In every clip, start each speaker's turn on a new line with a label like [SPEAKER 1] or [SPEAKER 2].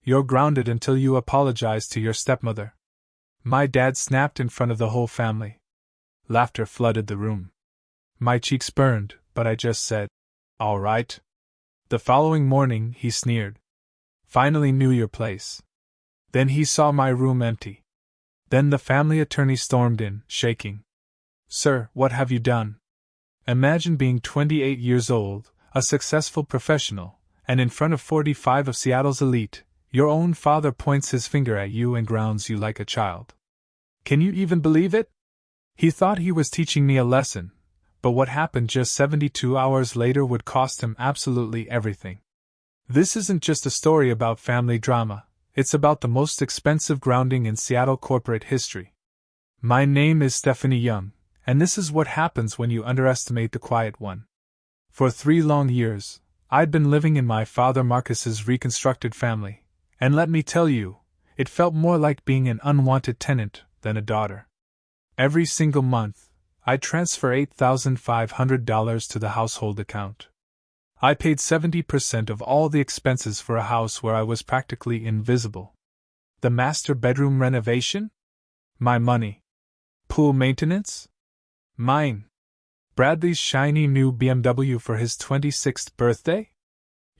[SPEAKER 1] You're grounded until you apologize to your stepmother. My dad snapped in front of the whole family. Laughter flooded the room. My cheeks burned, but I just said, "All right." The following morning, he sneered. "Finally knew your place." Then he saw my room empty. Then the family attorney stormed in, shaking. "Sir, what have you done?" Imagine being 28 years old, a successful professional, and in front of 45 of Seattle's elite, your own father points his finger at you and grounds you like a child. Can you even believe it? He thought he was teaching me a lesson, but what happened just 72 hours later would cost him absolutely everything. This isn't just a story about family drama, it's about the most expensive grounding in Seattle corporate history. My name is Stephanie Young, and this is what happens when you underestimate the quiet one. For 3 long years, I'd been living in my father Marcus's reconstructed family, and let me tell you, it felt more like being an unwanted tenant than a daughter. Every single month, I'd transfer $8,500 to the household account. I paid 70% of all the expenses for a house where I was practically invisible. The master bedroom renovation? My money. Pool maintenance? Mine. Bradley's shiny new BMW for his 26th birthday?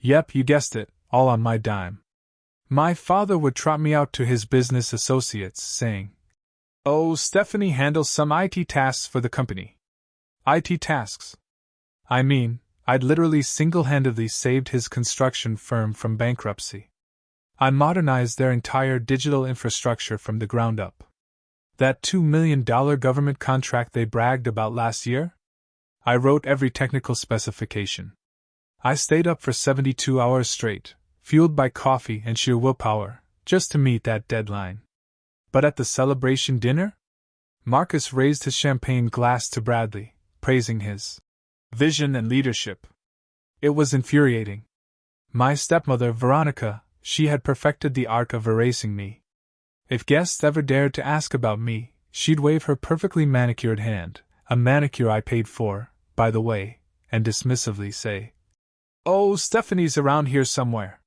[SPEAKER 1] Yep, you guessed it, all on my dime. My father would trot me out to his business associates, saying, "Oh, Stephanie handles some IT tasks for the company." IT tasks? I mean, I'd literally single-handedly saved his construction firm from bankruptcy. I modernized their entire digital infrastructure from the ground up. That $2 million government contract they bragged about last year? I wrote every technical specification. I stayed up for 72 hours straight, fueled by coffee and sheer willpower, just to meet that deadline. But at the celebration dinner? Marcus raised his champagne glass to Bradley, praising his vision and leadership. It was infuriating. My stepmother, Veronica, she had perfected the art of erasing me. If guests ever dared to ask about me, she'd wave her perfectly manicured hand, a manicure I paid for, by the way, and dismissively say, "Oh, Stephanie's around here somewhere.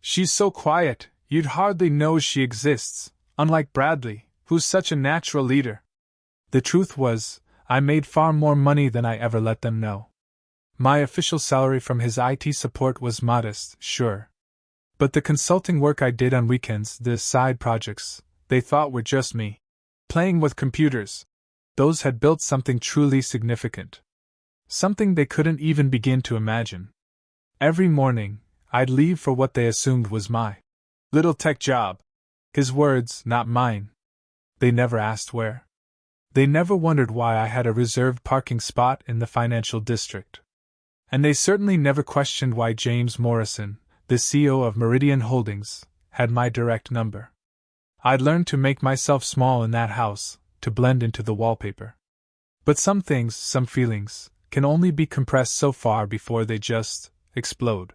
[SPEAKER 1] She's so quiet, you'd hardly know she exists, unlike Bradley, who's such a natural leader." The truth was, I made far more money than I ever let them know. My official salary from his IT support was modest, sure. But the consulting work I did on weekends, the side projects, they thought were just me playing with computers. Those had built something truly significant. Something they couldn't even begin to imagine. Every morning, I'd leave for what they assumed was my little tech job. His words, not mine. They never asked where. They never wondered why I had a reserved parking spot in the financial district. And they certainly never questioned why James Morrison, the CEO of Meridian Holdings, had my direct number. I'd learned to make myself small in that house, to blend into the wallpaper. But some things, some feelings, can only be compressed so far before they just explode.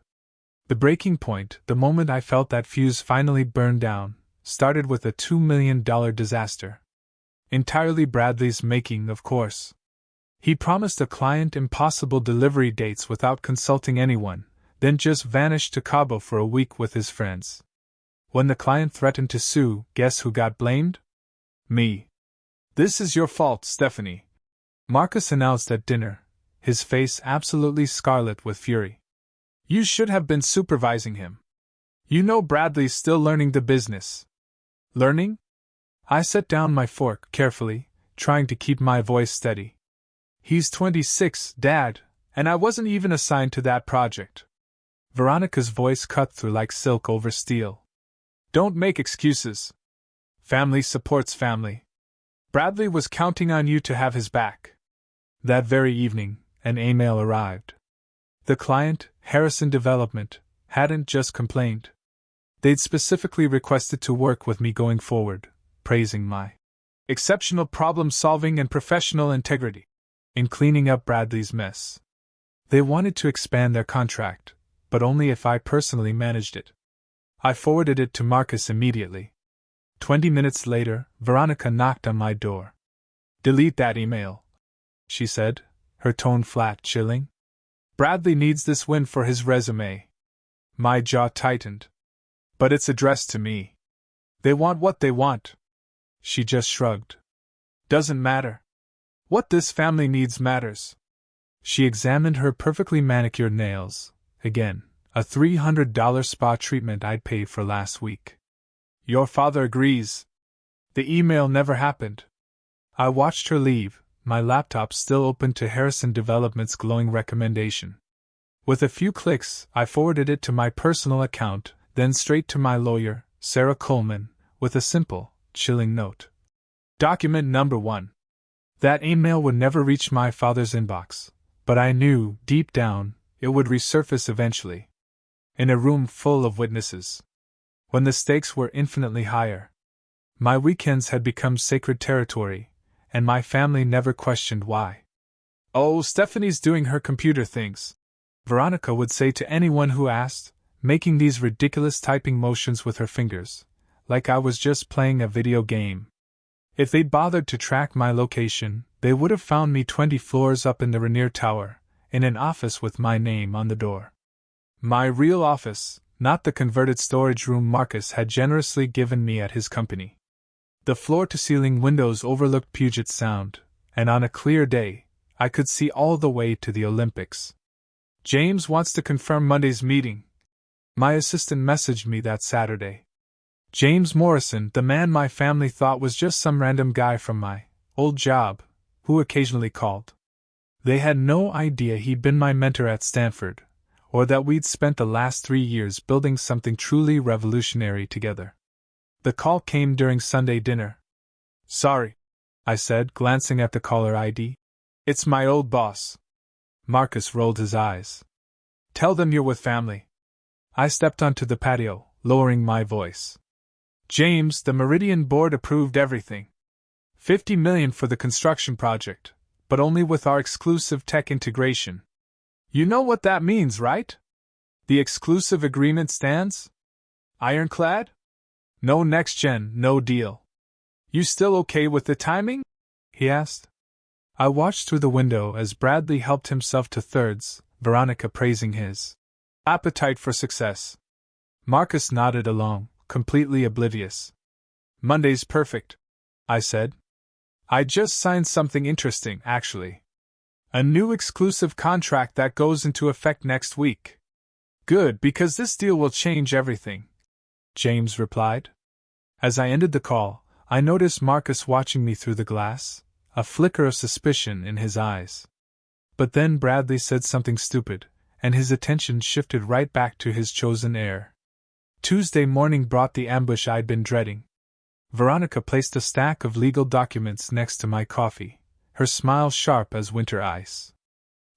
[SPEAKER 1] The breaking point, the moment I felt that fuse finally burned down, started with a $2 million disaster. Entirely Bradley's making, of course. He promised a client impossible delivery dates without consulting anyone, then just vanished to Cabo for a week with his friends. When the client threatened to sue, guess who got blamed? Me. "This is your fault, Stephanie," Marcus announced at dinner, his face absolutely scarlet with fury. "You should have been supervising him. You know Bradley's still learning the business." Learning? I set down my fork carefully, trying to keep my voice steady. "He's 26, Dad, and I wasn't even assigned to that project." Veronica's voice cut through like silk over steel. "Don't make excuses. Family supports family. Bradley was counting on you to have his back." That very evening, an email arrived. The client, Harrison Development, hadn't just complained. They'd specifically requested to work with me going forward, praising my exceptional problem-solving and professional integrity in cleaning up Bradley's mess. They wanted to expand their contract, but only if I personally managed it. I forwarded it to Marcus immediately. 20 minutes later, Veronica knocked on my door. "Delete that email," she said, her tone flat, chilling. "Bradley needs this win for his resume." My jaw tightened. But it's addressed to me. They want what they want. She just shrugged. Doesn't matter. What this family needs matters. She examined her perfectly manicured nails. Again, a $300 spa treatment I'd paid for last week. Your father agrees. The email never happened. I watched her leave, my laptop still open to Harrison Development's glowing recommendation. With a few clicks, I forwarded it to my personal account, then straight to my lawyer, Sarah Coleman, with a simple, chilling note. Document number 1. That email would never reach my father's inbox, but I knew, deep down, it would resurface eventually. In a room full of witnesses. When the stakes were infinitely higher. My weekends had become sacred territory, and my family never questioned why. Oh, Stephanie's doing her computer things, Veronica would say to anyone who asked, making these ridiculous typing motions with her fingers, like I was just playing a video game. If they'd bothered to track my location, they would have found me 20 floors up in the Rainier Tower, in an office with my name on the door. My real office, not the converted storage room Marcus had generously given me at his company. The floor-to-ceiling windows overlooked Puget Sound, and on a clear day, I could see all the way to the Olympics. James wants to confirm Monday's meeting. My assistant messaged me that Saturday. James Morrison, the man my family thought was just some random guy from my old job, who occasionally called. They had no idea he'd been my mentor at Stanford, or that we'd spent the last 3 years building something truly revolutionary together. The call came during Sunday dinner. Sorry, I said, glancing at the caller ID. It's my old boss. Marcus rolled his eyes. Tell them you're with family. I stepped onto the patio, lowering my voice. James, the Meridian board approved everything. $50 million for the construction project, but only with our exclusive tech integration. You know what that means, right? The exclusive agreement stands? Ironclad? No next gen, no deal. You still okay with the timing? He asked. I watched through the window as Bradley helped himself to thirds, Veronica praising his appetite for success. Marcus nodded along, completely oblivious. Monday's perfect, I said. I just signed something interesting, actually. A new exclusive contract that goes into effect next week. Good, because this deal will change everything, James replied. As I ended the call, I noticed Marcus watching me through the glass, a flicker of suspicion in his eyes. But then Bradley said something stupid, and his attention shifted right back to his chosen heir. Tuesday morning brought the ambush I'd been dreading. Veronica placed a stack of legal documents next to my coffee, her smile sharp as winter ice.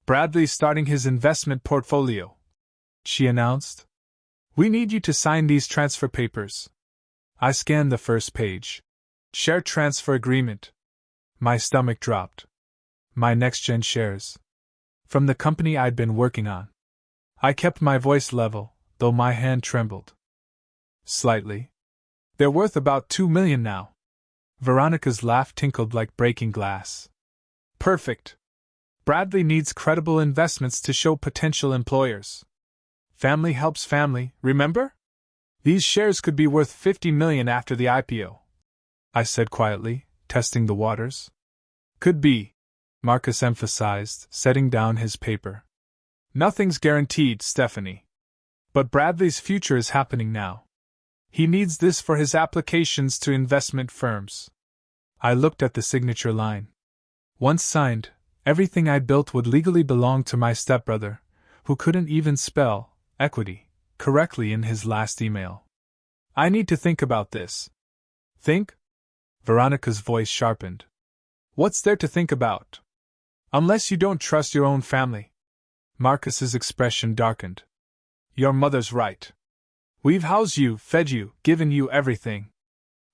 [SPEAKER 1] Bradley's starting his investment portfolio, she announced. We need you to sign these transfer papers. I scanned the first page. Share transfer agreement. My stomach dropped. My next-gen shares. From the company I'd been working on. I kept my voice level, though my hand trembled. Slightly. They're worth about $2 million now. Veronica's laugh tinkled like breaking glass. Perfect. Bradley needs credible investments to show potential employers. Family helps family, remember? These shares could be worth $50 million after the IPO. I said quietly, testing the waters. Could be, Marcus emphasized, setting down his paper. Nothing's guaranteed, Stephanie. But Bradley's future is happening now. He needs this for his applications to investment firms. I looked at the signature line. Once signed, everything I built would legally belong to my stepbrother, who couldn't even spell equity correctly in his last email. I need to think about this. Think? Veronica's voice sharpened. What's there to think about? Unless you don't trust your own family. Marcus's expression darkened. Your mother's right. We've housed you, fed you, given you everything.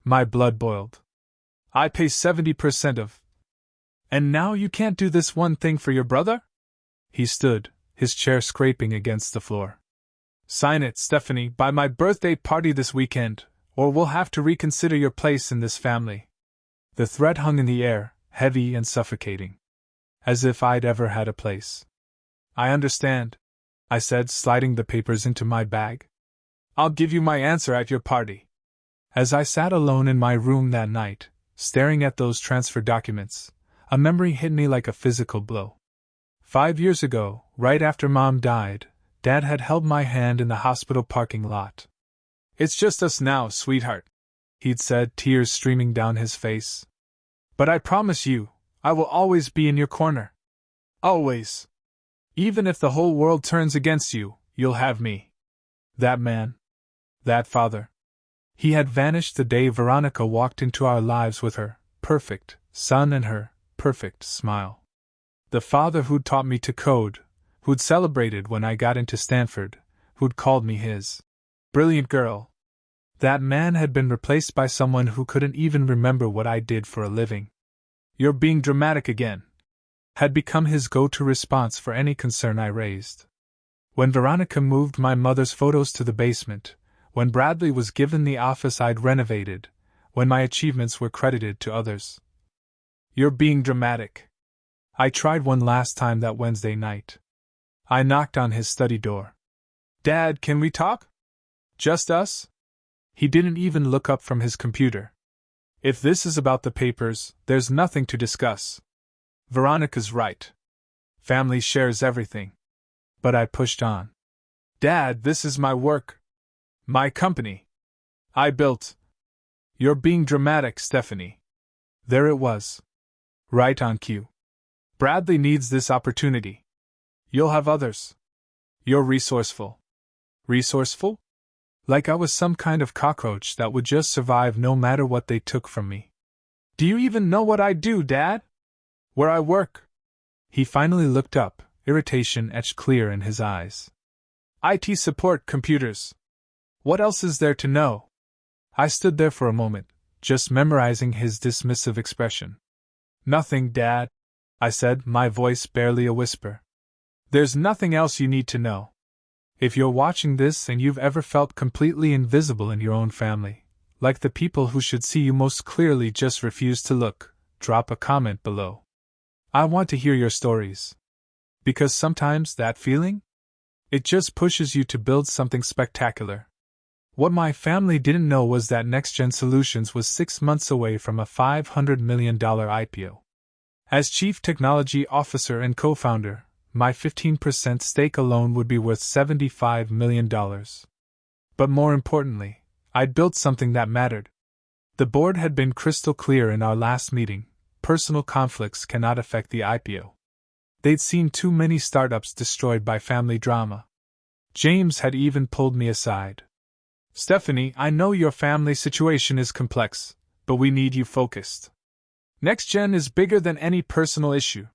[SPEAKER 1] My blood boiled. I pay 70% of. And now you can't do this one thing for your brother? He stood, his chair scraping against the floor. Sign it, Stephanie, by my birthday party this weekend, or we'll have to reconsider your place in this family. The threat hung in the air, heavy and suffocating. As if I'd ever had a place. I understand, I said, sliding the papers into my bag. I'll give you my answer at your party. As I sat alone in my room that night, staring at those transfer documents, a memory hit me like a physical blow. 5 years ago, right after Mom died, Dad had held my hand in the hospital parking lot. "It's just us now, sweetheart," he'd said, tears streaming down his face. "But I promise you, I will always be in your corner. Always. Even if the whole world turns against you, you'll have me." That man. That father. He had vanished the day Veronica walked into our lives with her perfect son and her perfect smile. The father who'd taught me to code, who'd celebrated when I got into Stanford, who'd called me his brilliant girl. That man had been replaced by someone who couldn't even remember what I did for a living. "You're being dramatic again," had become his go-to response for any concern I raised. When Veronica moved my mother's photos to the basement, when Bradley was given the office I'd renovated, when my achievements were credited to others. "You're being dramatic." I tried one last time that Wednesday night. I knocked on his study door. "Dad, can we talk? Just us?" He didn't even look up from his computer. "If this is about the papers, there's nothing to discuss. Veronica's right. Family shares everything." But I pushed on. "Dad, this is my work. My company. I built." "You're being dramatic, Stephanie." There it was. Right on cue. "Bradley needs this opportunity. You'll have others. You're resourceful." Resourceful? Like I was some kind of cockroach that would just survive no matter what they took from me. "Do you even know what I do, Dad? Where I work?" He finally looked up, irritation etched clear in his eyes. "IT support, computers. What else is there to know?" I stood there for a moment, just memorizing his dismissive expression. "Nothing, Dad," I said, my voice barely a whisper. "There's nothing else you need to know. If you're watching this and you've ever felt completely invisible in your own family, like the people who should see you most clearly just refuse to look, drop a comment below. I want to hear your stories. Because sometimes that feeling? It just pushes you to build something spectacular. What my family didn't know was that NextGen Solutions was 6 months away from a $500 million IPO. As Chief Technology Officer and co-founder, my 15% stake alone would be worth $75 million. But more importantly, I'd built something that mattered. The board had been crystal clear in our last meeting: personal conflicts cannot affect the IPO. They'd seen too many startups destroyed by family drama. James had even pulled me aside. "Stephanie, I know your family situation is complex, but we need you focused. NextGen is bigger than any personal issue."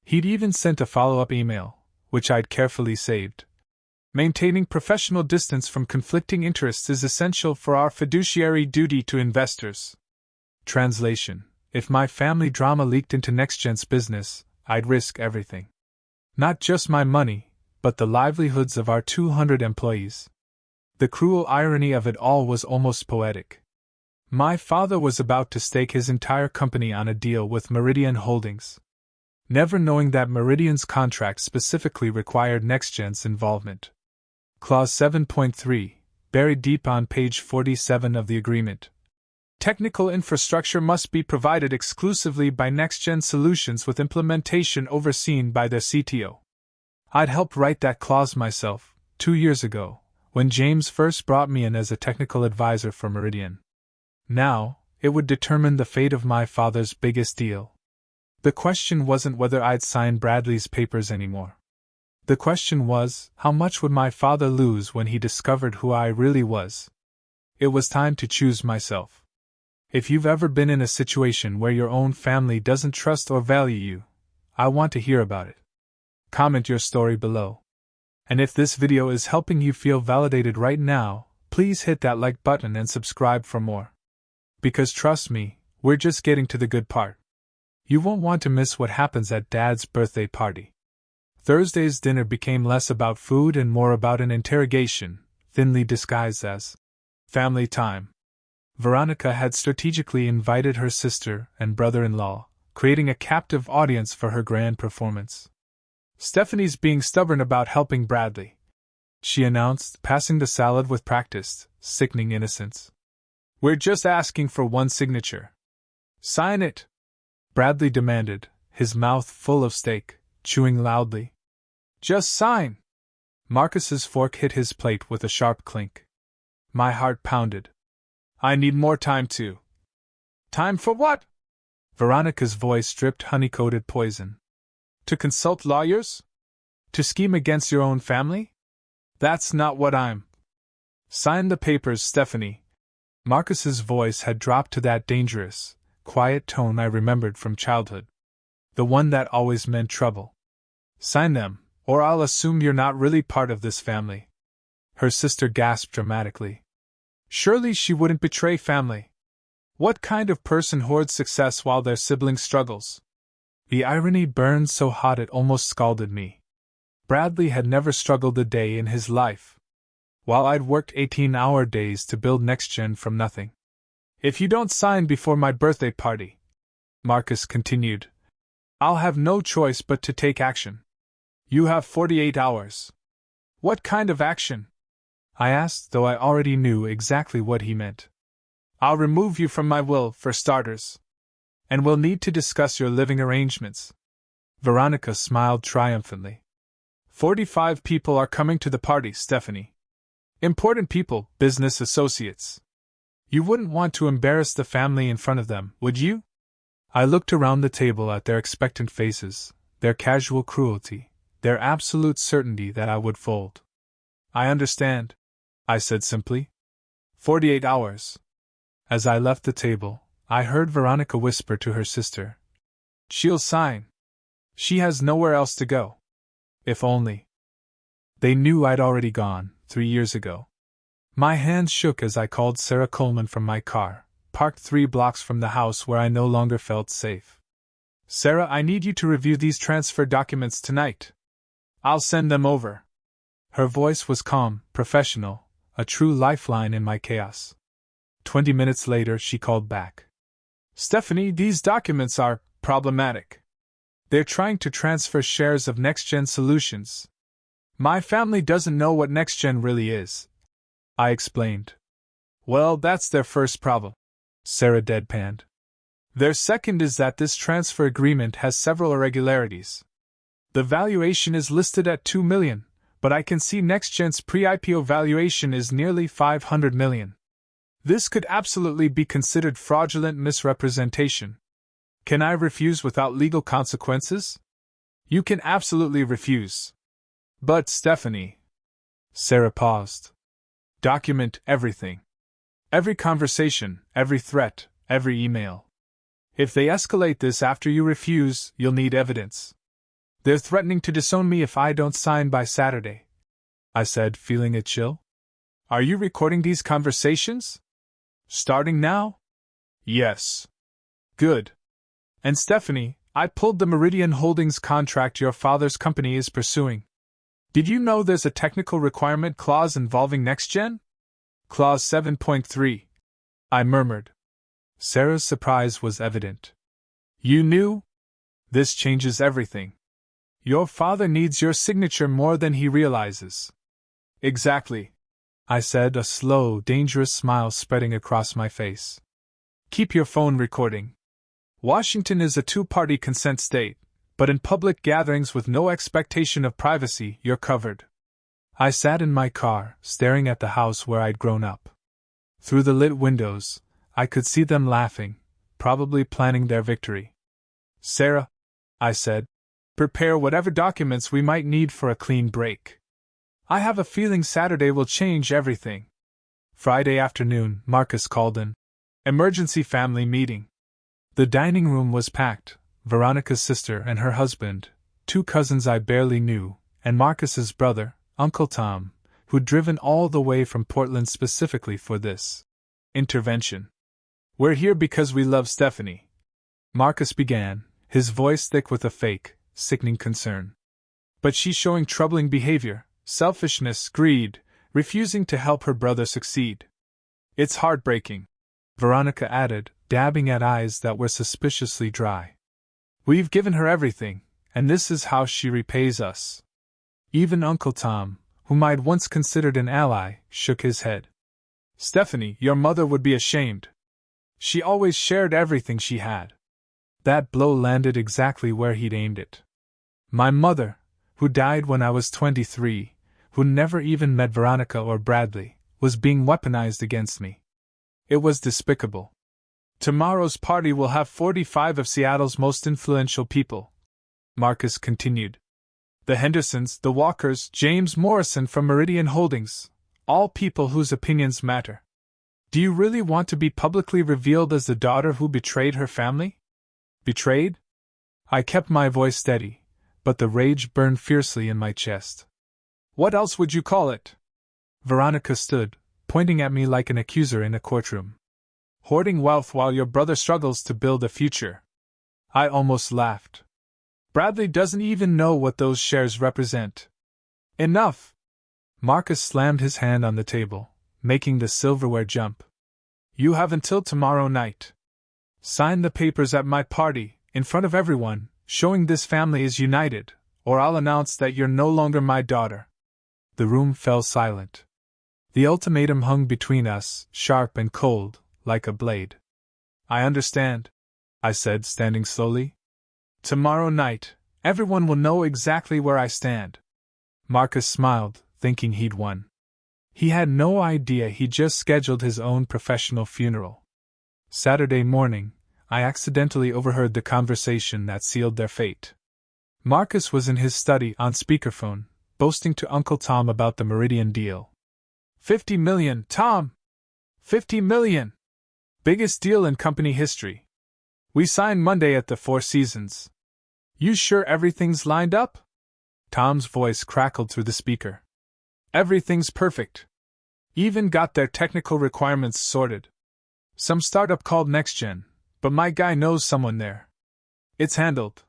[SPEAKER 1] He'd even sent a follow-up email, which I'd carefully saved. "Maintaining professional distance from conflicting interests is essential for our fiduciary duty to investors." Translation: if my family drama leaked into NextGen's business, I'd risk everything. Not just my money, but the livelihoods of our 200 employees. The cruel irony of it all was almost poetic. My father was about to stake his entire company on a deal with Meridian Holdings, never knowing that Meridian's contract specifically required NextGen's involvement. Clause 7.3, buried deep on page 47 of the agreement. Technical infrastructure must be provided exclusively by NextGen Solutions with implementation overseen by their CTO. I'd helped write that clause myself, 2 years ago, when James first brought me in as a technical advisor for Meridian. Now, it would determine the fate of my father's biggest deal. The question wasn't whether I'd sign Bradley's papers anymore. The question was, how much would my father lose when he discovered who I really was? It was time to choose myself. If you've ever been in a situation where your own family doesn't trust or value you, I want to hear about it. Comment your story below. And if this video is helping you feel validated right now, please hit that like button and subscribe for more. Because trust me, we're just getting to the good part. You won't want to miss what happens at Dad's birthday party. Thursday's dinner became less about food and more about an interrogation, thinly disguised as family time. Veronica had strategically invited her sister and brother-in-law, creating a captive audience for her grand performance. Stephanie's being stubborn about helping Bradley. she announced, passing the salad with practiced, sickening innocence. We're just asking for one signature. Sign it, Bradley demanded, his mouth full of steak, chewing loudly. Just sign. Marcus's fork hit his plate with a sharp clink. My heart pounded. I need more time to. Time for what? Veronica's voice dripped honey-coated poison. To consult lawyers? To scheme against your own family? That's not what I'm. Sign the papers, Stephanie. Marcus's voice had dropped to that dangerous, quiet tone I remembered from childhood. The one that always meant trouble. Sign them, or I'll assume you're not really part of this family. Her sister gasped dramatically. Surely she wouldn't betray family. What kind of person hoards success while their sibling struggles? The irony burned so hot it almost scalded me. Bradley had never struggled a day in his life, while I'd worked 18-hour days to build NextGen from nothing. If you don't sign before my birthday party, Marcus continued, I'll have no choice but to take action. You have 48 hours. What kind of action? I asked, though I already knew exactly what he meant. I'll remove you from my will, for starters. And we'll need to discuss your living arrangements. Veronica smiled triumphantly. 45 people are coming to the party, Stephanie. Important people, business associates. You wouldn't want to embarrass the family in front of them, would you? I looked around the table at their expectant faces, their casual cruelty, their absolute certainty that I would fold. I understand, I said simply. 48 hours. As I left the table, I heard Veronica whisper to her sister. She'll sign. She has nowhere else to go. If only. They knew I'd already gone, 3 years ago. My hands shook as I called Sarah Coleman from my car, parked 3 blocks from the house where I no longer felt safe. Sarah, I need you to review these transfer documents tonight. I'll send them over. Her voice was calm, professional, a true lifeline in my chaos. 20 minutes later, she called back. Stephanie, these documents are problematic. They're trying to transfer shares of NextGen Solutions. My family doesn't know what NextGen really is, I explained. Well, that's their first problem, Sarah deadpanned. Their second is that this transfer agreement has several irregularities. The valuation is listed at $2 million, but I can see NextGen's pre-IPO valuation is nearly $500 million. This could absolutely be considered fraudulent misrepresentation. Can I refuse without legal consequences? You can absolutely refuse. But, Stephanie. Sarah paused. Document everything. Every conversation, every threat, every email. If they escalate this after you refuse, you'll need evidence. They're threatening to disown me if I don't sign by Saturday, I said, feeling a chill. Are you recording these conversations? Starting now? Yes. Good. And Stephanie, I pulled the Meridian Holdings contract your father's company is pursuing. Did you know there's a technical requirement clause involving NextGen? Clause 7.3. I murmured. Sarah's surprise was evident. You knew? This changes everything. Your father needs your signature more than he realizes. Exactly, I said, a slow, dangerous smile spreading across my face. Keep your phone recording. Washington is a two-party consent state, but in public gatherings with no expectation of privacy, you're covered. I sat in my car, staring at the house where I'd grown up. Through the lit windows, I could see them laughing, probably planning their victory. Sarah, I said, prepare whatever documents we might need for a clean break. I have a feeling Saturday will change everything. Friday afternoon, Marcus called an emergency family meeting. The dining room was packed, Veronica's sister and her husband, 2 cousins I barely knew, and Marcus's brother, Uncle Tom, who'd driven all the way from Portland specifically for this intervention. We're here because we love Stephanie, Marcus began, his voice thick with a fake, sickening concern. But she's showing troubling behavior, selfishness, greed, refusing to help her brother succeed. It's heartbreaking, Veronica added, dabbing at eyes that were suspiciously dry. We've given her everything, and this is how she repays us. Even Uncle Tom, whom I'd once considered an ally, shook his head. Stephanie, your mother would be ashamed. She always shared everything she had. That blow landed exactly where he'd aimed it. My mother, who died when I was 23, who never even met Veronica or Bradley, was being weaponized against me. It was despicable. Tomorrow's party will have 45 of Seattle's most influential people, Marcus continued. The Hendersons, the Walkers, James Morrison from Meridian Holdings, all people whose opinions matter. Do you really want to be publicly revealed as the daughter who betrayed her family? Betrayed? I kept my voice steady, but the rage burned fiercely in my chest. What else would you call it? Veronica stood, pointing at me like an accuser in a courtroom. Hoarding wealth while your brother struggles to build a future. I almost laughed. Bradley doesn't even know what those shares represent. Enough! Marcus slammed his hand on the table, making the silverware jump. You have until tomorrow night. Sign the papers at my party, in front of everyone, showing this family is united, or I'll announce that you're no longer my daughter. The room fell silent. The ultimatum hung between us, sharp and cold, like a blade. I understand, I said, standing slowly. Tomorrow night, everyone will know exactly where I stand. Marcus smiled, thinking he'd won. He had no idea he'd just scheduled his own professional funeral. Saturday morning, I accidentally overheard the conversation that sealed their fate. Marcus was in his study on speakerphone, boasting to Uncle Tom about the Meridian deal. $50 million, Tom! $50 million! Biggest deal in company history. We signed Monday at the Four Seasons. You sure everything's lined up? Tom's voice crackled through the speaker. Everything's perfect. Even got their technical requirements sorted. Some startup called NextGen, but my guy knows someone there. It's handled.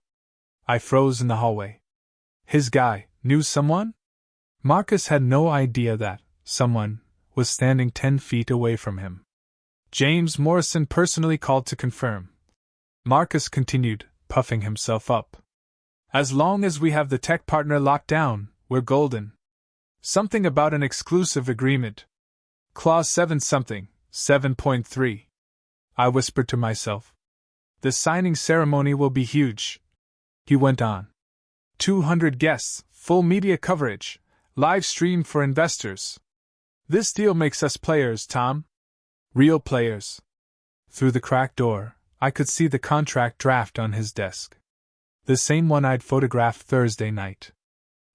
[SPEAKER 1] I froze in the hallway. His guy knew someone? Marcus had no idea that someone was standing 10 feet away from him. James Morrison personally called to confirm. Marcus continued, puffing himself up. As long as we have the tech partner locked down, we're golden. Something about an exclusive agreement. Clause 7 something, 7.3. I whispered to myself. The signing ceremony will be huge. He went on. 200 guests, full media coverage, live stream for investors. This deal makes us players, Tom. Real players. Through the cracked door, I could see the contract draft on his desk. The same one I'd photographed Thursday night.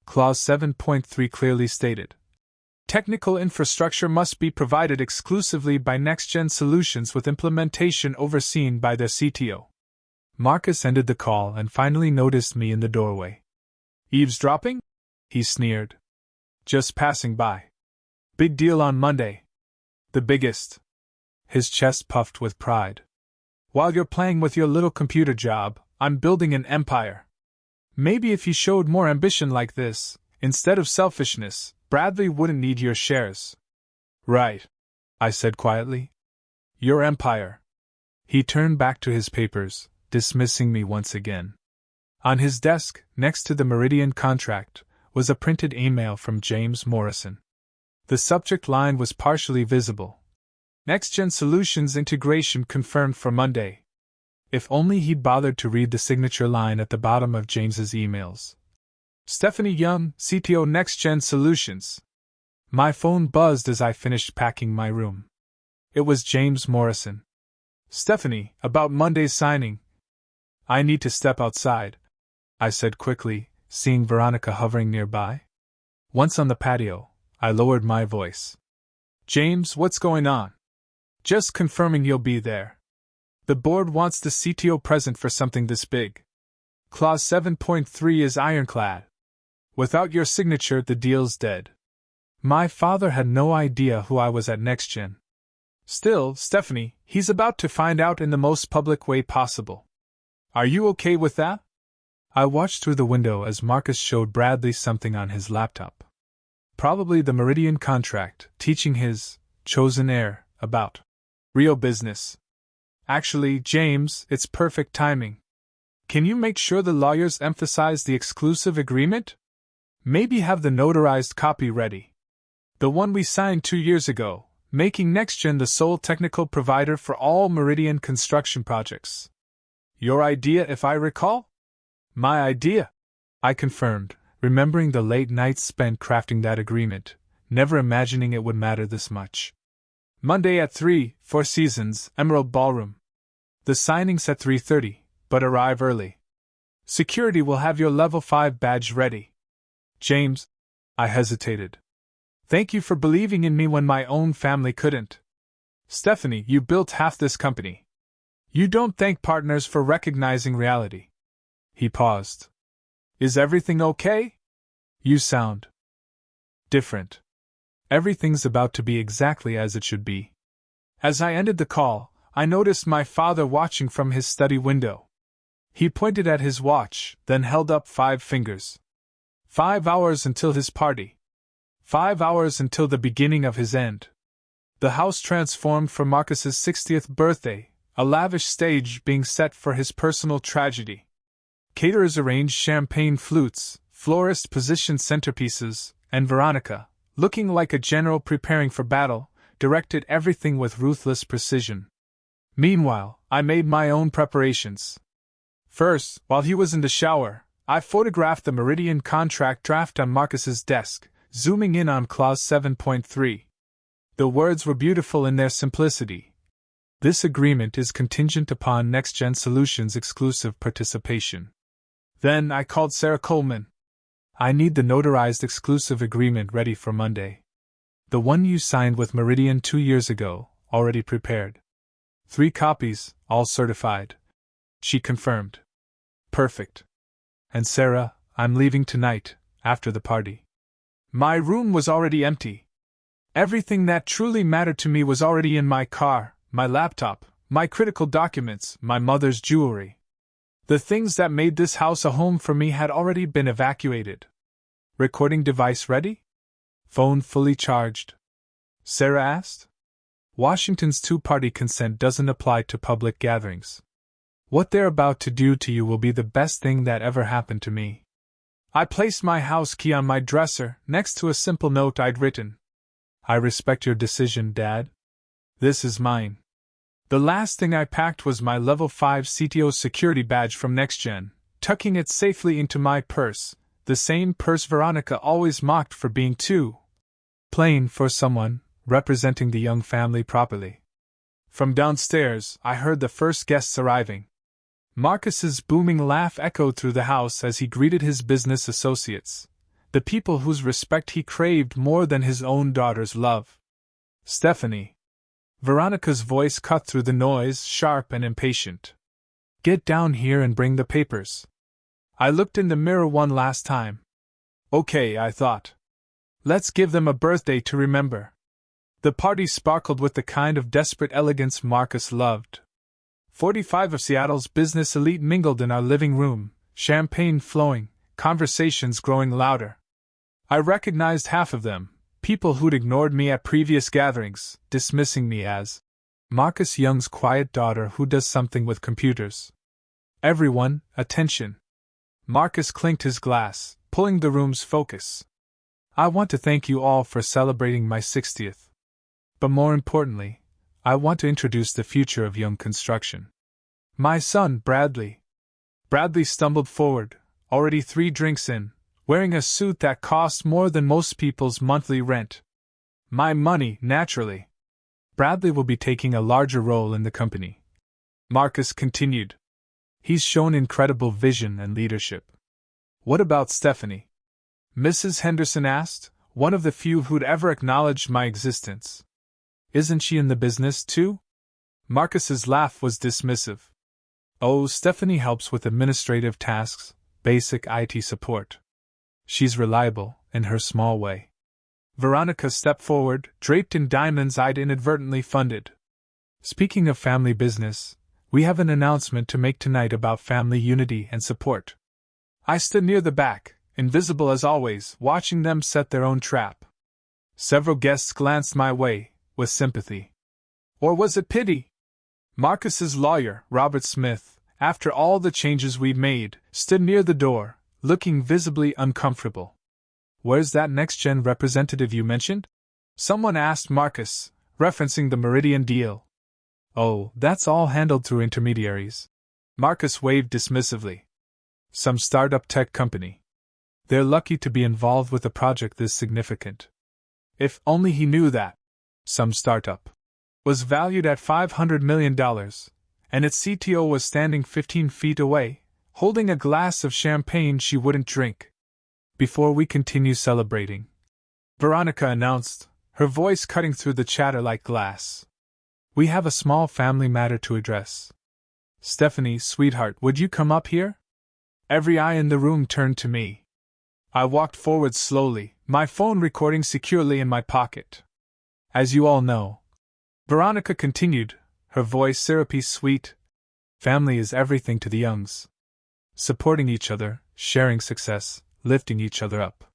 [SPEAKER 1] Clause 7.3 clearly stated. Technical infrastructure must be provided exclusively by NextGen Solutions with implementation overseen by their CTO. Marcus ended the call and finally noticed me in the doorway. Eavesdropping? He sneered. Just passing by. Big deal on Monday. The biggest. His chest puffed with pride. While you're playing with your little computer job, I'm building an empire. Maybe if you showed more ambition like this, instead of selfishness, Bradley wouldn't need your shares. Right, I said quietly. Your empire. He turned back to his papers, dismissing me once again. On his desk, next to the Meridian contract, was a printed email from James Morrison. The subject line was partially visible. NextGen Solutions integration confirmed for Monday. If only he'd bothered to read the signature line at the bottom of James's emails. Stephanie Young, CTO NextGen Solutions. My phone buzzed as I finished packing my room. It was James Morrison. Stephanie, about Monday's signing. I need to step outside, I said quickly, seeing Veronica hovering nearby. Once on the patio, I lowered my voice. James, what's going on? Just confirming you'll be there. The board wants the CTO present for something this big. Clause 7.3 is ironclad. Without your signature, the deal's dead. My father had no idea who I was at NextGen. Still, Stephanie, he's about to find out in the most public way possible. Are you okay with that? I watched through the window as Marcus showed Bradley something on his laptop. Probably the Meridian contract, teaching his chosen heir about real business. Actually, James, it's perfect timing. Can you make sure the lawyers emphasize the exclusive agreement? Maybe have the notarized copy ready. The one we signed 2 years ago, making NextGen the sole technical provider for all Meridian construction projects. Your idea, if I recall? My idea, I confirmed, remembering the late nights spent crafting that agreement, never imagining it would matter this much. Monday at 3, Four Seasons, Emerald Ballroom. The signing's at 3:30, but arrive early. Security will have your level 5 badge ready. James, I hesitated. Thank you for believing in me when my own family couldn't. Stephanie, you built half this company. You don't thank partners for recognizing reality. He paused. Is everything okay? You sound different. Everything's about to be exactly as it should be. As I ended the call, I noticed my father watching from his study window. He pointed at his watch, then held up 5 fingers. 5 hours until his party. 5 hours until the beginning of his end. The house transformed for Marcus's 60th birthday, a lavish stage being set for his personal tragedy. Caterers arranged champagne flutes, florists positioned centerpieces, and Veronica, looking like a general preparing for battle, directed everything with ruthless precision. Meanwhile, I made my own preparations. First, while he was in the shower, I photographed the Meridian contract draft on Marcus's desk, zooming in on clause 7.3. The words were beautiful in their simplicity. This agreement is contingent upon NextGen Solutions' exclusive participation. Then I called Sarah Coleman. I need the notarized exclusive agreement ready for Monday. The one you signed with Meridian 2 years ago, already prepared. 3 copies, all certified. She confirmed. Perfect. And Sarah, I'm leaving tonight, after the party. My room was already empty. Everything that truly mattered to me was already in my car, my laptop, my critical documents, my mother's jewelry. The things that made this house a home for me had already been evacuated. Recording device ready? Phone fully charged? Sarah asked. Washington's 2-party consent doesn't apply to public gatherings. What they're about to do to you will be the best thing that ever happened to me. I placed my house key on my dresser, next to a simple note I'd written. I respect your decision, Dad. This is mine. The last thing I packed was my level 5 CTO security badge from NextGen, tucking it safely into my purse, the same purse Veronica always mocked for being too plain for someone representing the young family properly. From downstairs, I heard the first guests arriving. Marcus's booming laugh echoed through the house as he greeted his business associates, the people whose respect he craved more than his own daughter's love. Stephanie. Veronica's voice cut through the noise, sharp and impatient. Get down here and bring the papers. I looked in the mirror one last time. Okay, I thought. Let's give them a birthday to remember. The party sparkled with the kind of desperate elegance Marcus loved. 45 of Seattle's business elite mingled in our living room, champagne flowing, conversations growing louder. I recognized half of them, people who'd ignored me at previous gatherings, dismissing me as Marcus Young's quiet daughter who does something with computers. Everyone, attention. Marcus clinked his glass, pulling the room's focus. I want to thank you all for celebrating my 60th. But more importantly, I want to introduce the future of Young Construction. My son, Bradley. Bradley stumbled forward, already 3 drinks in, wearing a suit that cost more than most people's monthly rent. My money, naturally. Bradley will be taking a larger role in the company. Marcus continued. He's shown incredible vision and leadership. What about Stephanie? Mrs. Henderson asked, one of the few who'd ever acknowledged my existence. Isn't she in the business too? Marcus's laugh was dismissive. Oh, Stephanie helps with administrative tasks, basic IT support. She's reliable, in her small way. Veronica stepped forward, draped in diamonds I'd inadvertently funded. Speaking of family business, we have an announcement to make tonight about family unity and support. I stood near the back, invisible as always, watching them set their own trap. Several guests glanced my way, with sympathy. Or was it pity? Marcus's lawyer, Robert Smith, after all the changes we'd made, stood near the door, looking visibly uncomfortable. Where's that next-gen representative you mentioned? Someone asked Marcus, referencing the Meridian deal. Oh, that's all handled through intermediaries. Marcus waved dismissively. Some startup tech company. They're lucky to be involved with a project this significant. If only he knew that. Some startup was valued at $500 million, and its CTO was standing 15 feet away, holding a glass of champagne she wouldn't drink. Before we continue celebrating, Veronica announced, her voice cutting through the chatter like glass. We have a small family matter to address. Stephanie, sweetheart, would you come up here? Every eye in the room turned to me. I walked forward slowly, my phone recording securely in my pocket. As you all know, Veronica continued, her voice syrupy sweet, family is everything to the Youngs. Supporting each other, sharing success, lifting each other up.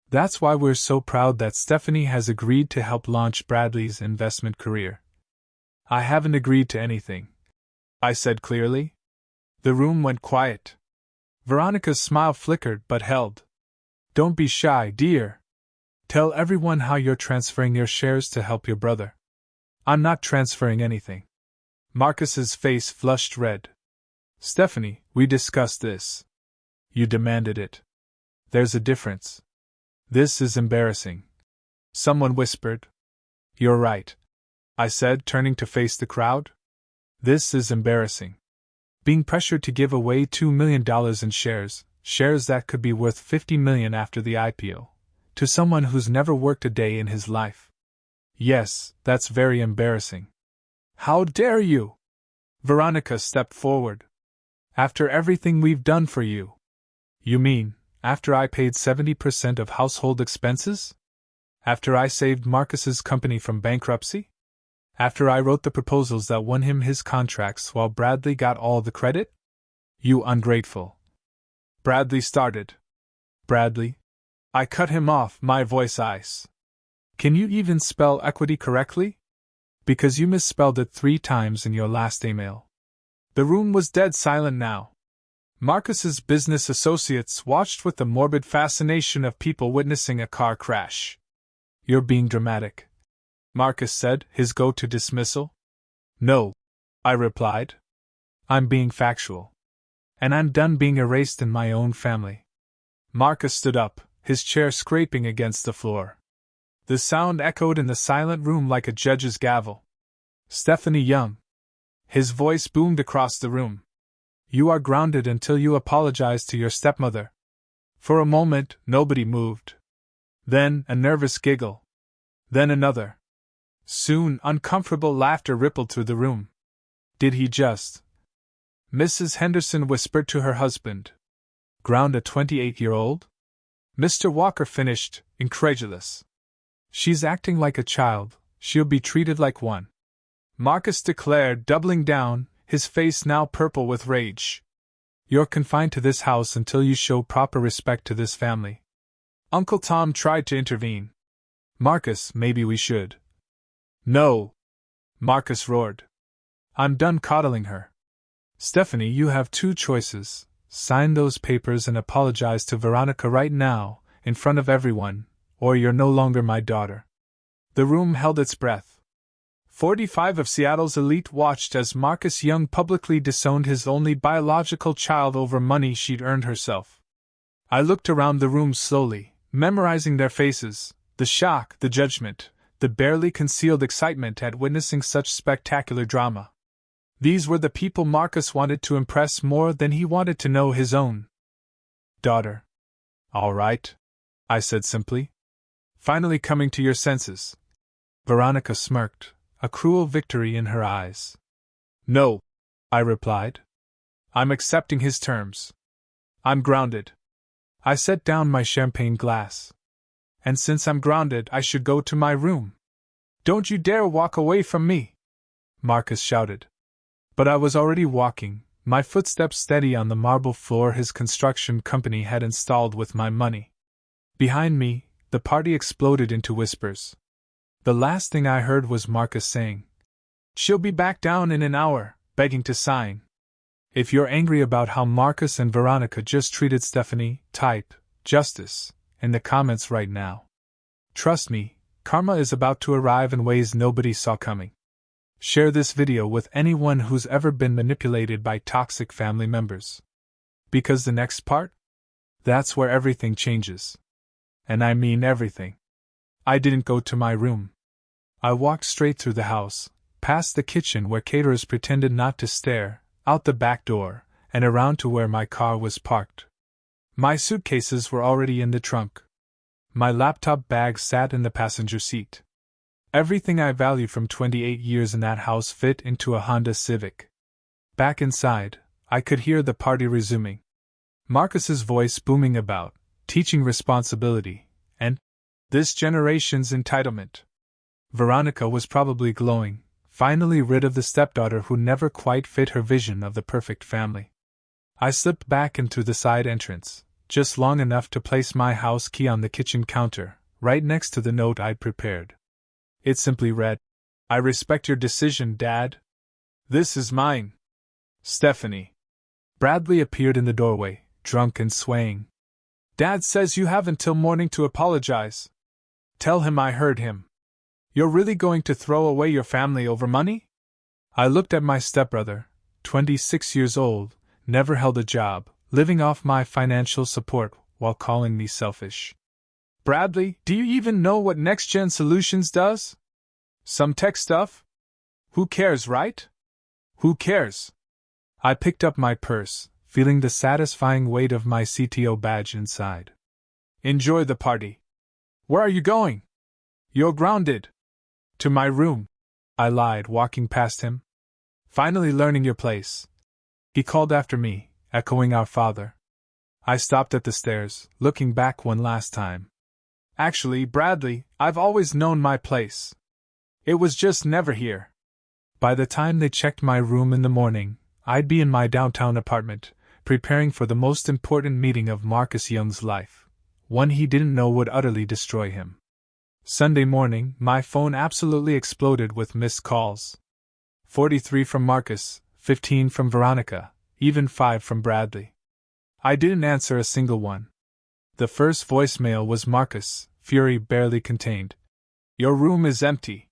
[SPEAKER 1] That's why we're so proud that Stephanie has agreed to help launch Bradley's investment career. I haven't agreed to anything, I said clearly. The room went quiet. Veronica's smile flickered but held. Don't be shy, dear. Tell everyone how you're transferring your shares to help your brother. I'm not transferring anything. Marcus's face flushed red. Stephanie, we discussed this. You demanded it. There's a difference. This is embarrassing. Someone whispered. You're right, I said, turning to face the crowd. This is embarrassing. Being pressured to give away $2 million in shares that could be worth $50 million after the IPO, to someone who's never worked a day in his life. Yes, that's very embarrassing. How dare you? Veronica stepped forward. After everything we've done for you. You mean, after I paid 70% of household expenses? After I saved Marcus's company from bankruptcy? After I wrote the proposals that won him his contracts while Bradley got all the credit? You ungrateful. Bradley started. Bradley? I cut him off, my voice ice. Can you even spell equity correctly? Because you misspelled it 3 times in your last email. The room was dead silent now. Marcus's business associates watched with the morbid fascination of people witnessing a car crash. You're being dramatic, Marcus said, his go-to dismissal. No, I replied. I'm being factual. And I'm done being erased in my own family. Marcus stood up, his chair scraping against the floor. The sound echoed in the silent room like a judge's gavel. Stephanie Young. His voice boomed across the room. You are grounded until you apologize to your stepmother. For a moment, nobody moved. Then, a nervous giggle. Then another. Soon, uncomfortable laughter rippled through the room. Did he just? Mrs. Henderson whispered to her husband. Ground a 28-year-old? Mr. Walker finished, incredulous. She's acting like a child, she'll be treated like one. Marcus declared, doubling down, his face now purple with rage. You're confined to this house until you show proper respect to this family. Uncle Tom tried to intervene. Marcus, maybe we should. No! Marcus roared. I'm done coddling her. Stephanie, you have 2 choices. Sign those papers and apologize to Veronica right now, in front of everyone, or you're no longer my daughter. The room held its breath. 45 of Seattle's elite watched as Marcus Young publicly disowned his only biological child over money she'd earned herself. I looked around the room slowly, memorizing their faces, the shock, the judgment, the barely concealed excitement at witnessing such spectacular drama. These were the people Marcus wanted to impress more than he wanted to know his own daughter. All right, I said simply. Finally coming to your senses. Veronica smirked, a cruel victory in her eyes. No, I replied. I'm accepting his terms. I'm grounded. I set down my champagne glass. And since I'm grounded, I should go to my room. Don't you dare walk away from me! Marcus shouted. But I was already walking, my footsteps steady on the marble floor his construction company had installed with my money. Behind me, the party exploded into whispers. The last thing I heard was Marcus saying, She'll be back down in an hour, begging to sign. If you're angry about how Marcus and Veronica just treated Stephanie, type, justice, in the comments right now. Trust me, karma is about to arrive in ways nobody saw coming. Share this video with anyone who's ever been manipulated by toxic family members. Because the next part? That's where everything changes. And I mean everything. I didn't go to my room. I walked straight through the house, past the kitchen where caterers pretended not to stare, out the back door, and around to where my car was parked. My suitcases were already in the trunk. My laptop bag sat in the passenger seat. Everything I valued from 28 years in that house fit into a Honda Civic. Back inside, I could hear the party resuming. Marcus's voice booming about teaching responsibility and this generation's entitlement. Veronica was probably glowing, finally rid of the stepdaughter who never quite fit her vision of the perfect family. I slipped back into the side entrance, just long enough to place my house key on the kitchen counter, right next to the note I'd prepared. It simply read, "I respect your decision, Dad. This is mine. Stephanie." Bradley appeared in the doorway, drunk and swaying. "Dad says you have until morning to apologize. Tell him I heard him. You're really going to throw away your family over money?" I looked at my stepbrother, 26 years old, never held a job, living off my financial support while calling me selfish. "Bradley, do you even know what Next Gen Solutions does? Some tech stuff? Who cares, right? Who cares?" I picked up my purse, feeling the satisfying weight of my CTO badge inside. "Enjoy the party. Where are you going?" "You're grounded." "To my room," I lied, walking past him. "Finally learning your place," he called after me, echoing our father. I stopped at the stairs, looking back one last time. "Actually, Bradley, I've always known my place. It was just never here." By the time they checked my room in the morning, I'd be in my downtown apartment, preparing for the most important meeting of Marcus Young's life, one he didn't know would utterly destroy him. Sunday morning, my phone absolutely exploded with missed calls. 43 from Marcus, 15 from Veronica, even 5 from Bradley. I didn't answer a single one. The first voicemail was Marcus, fury barely contained. "Your room is empty.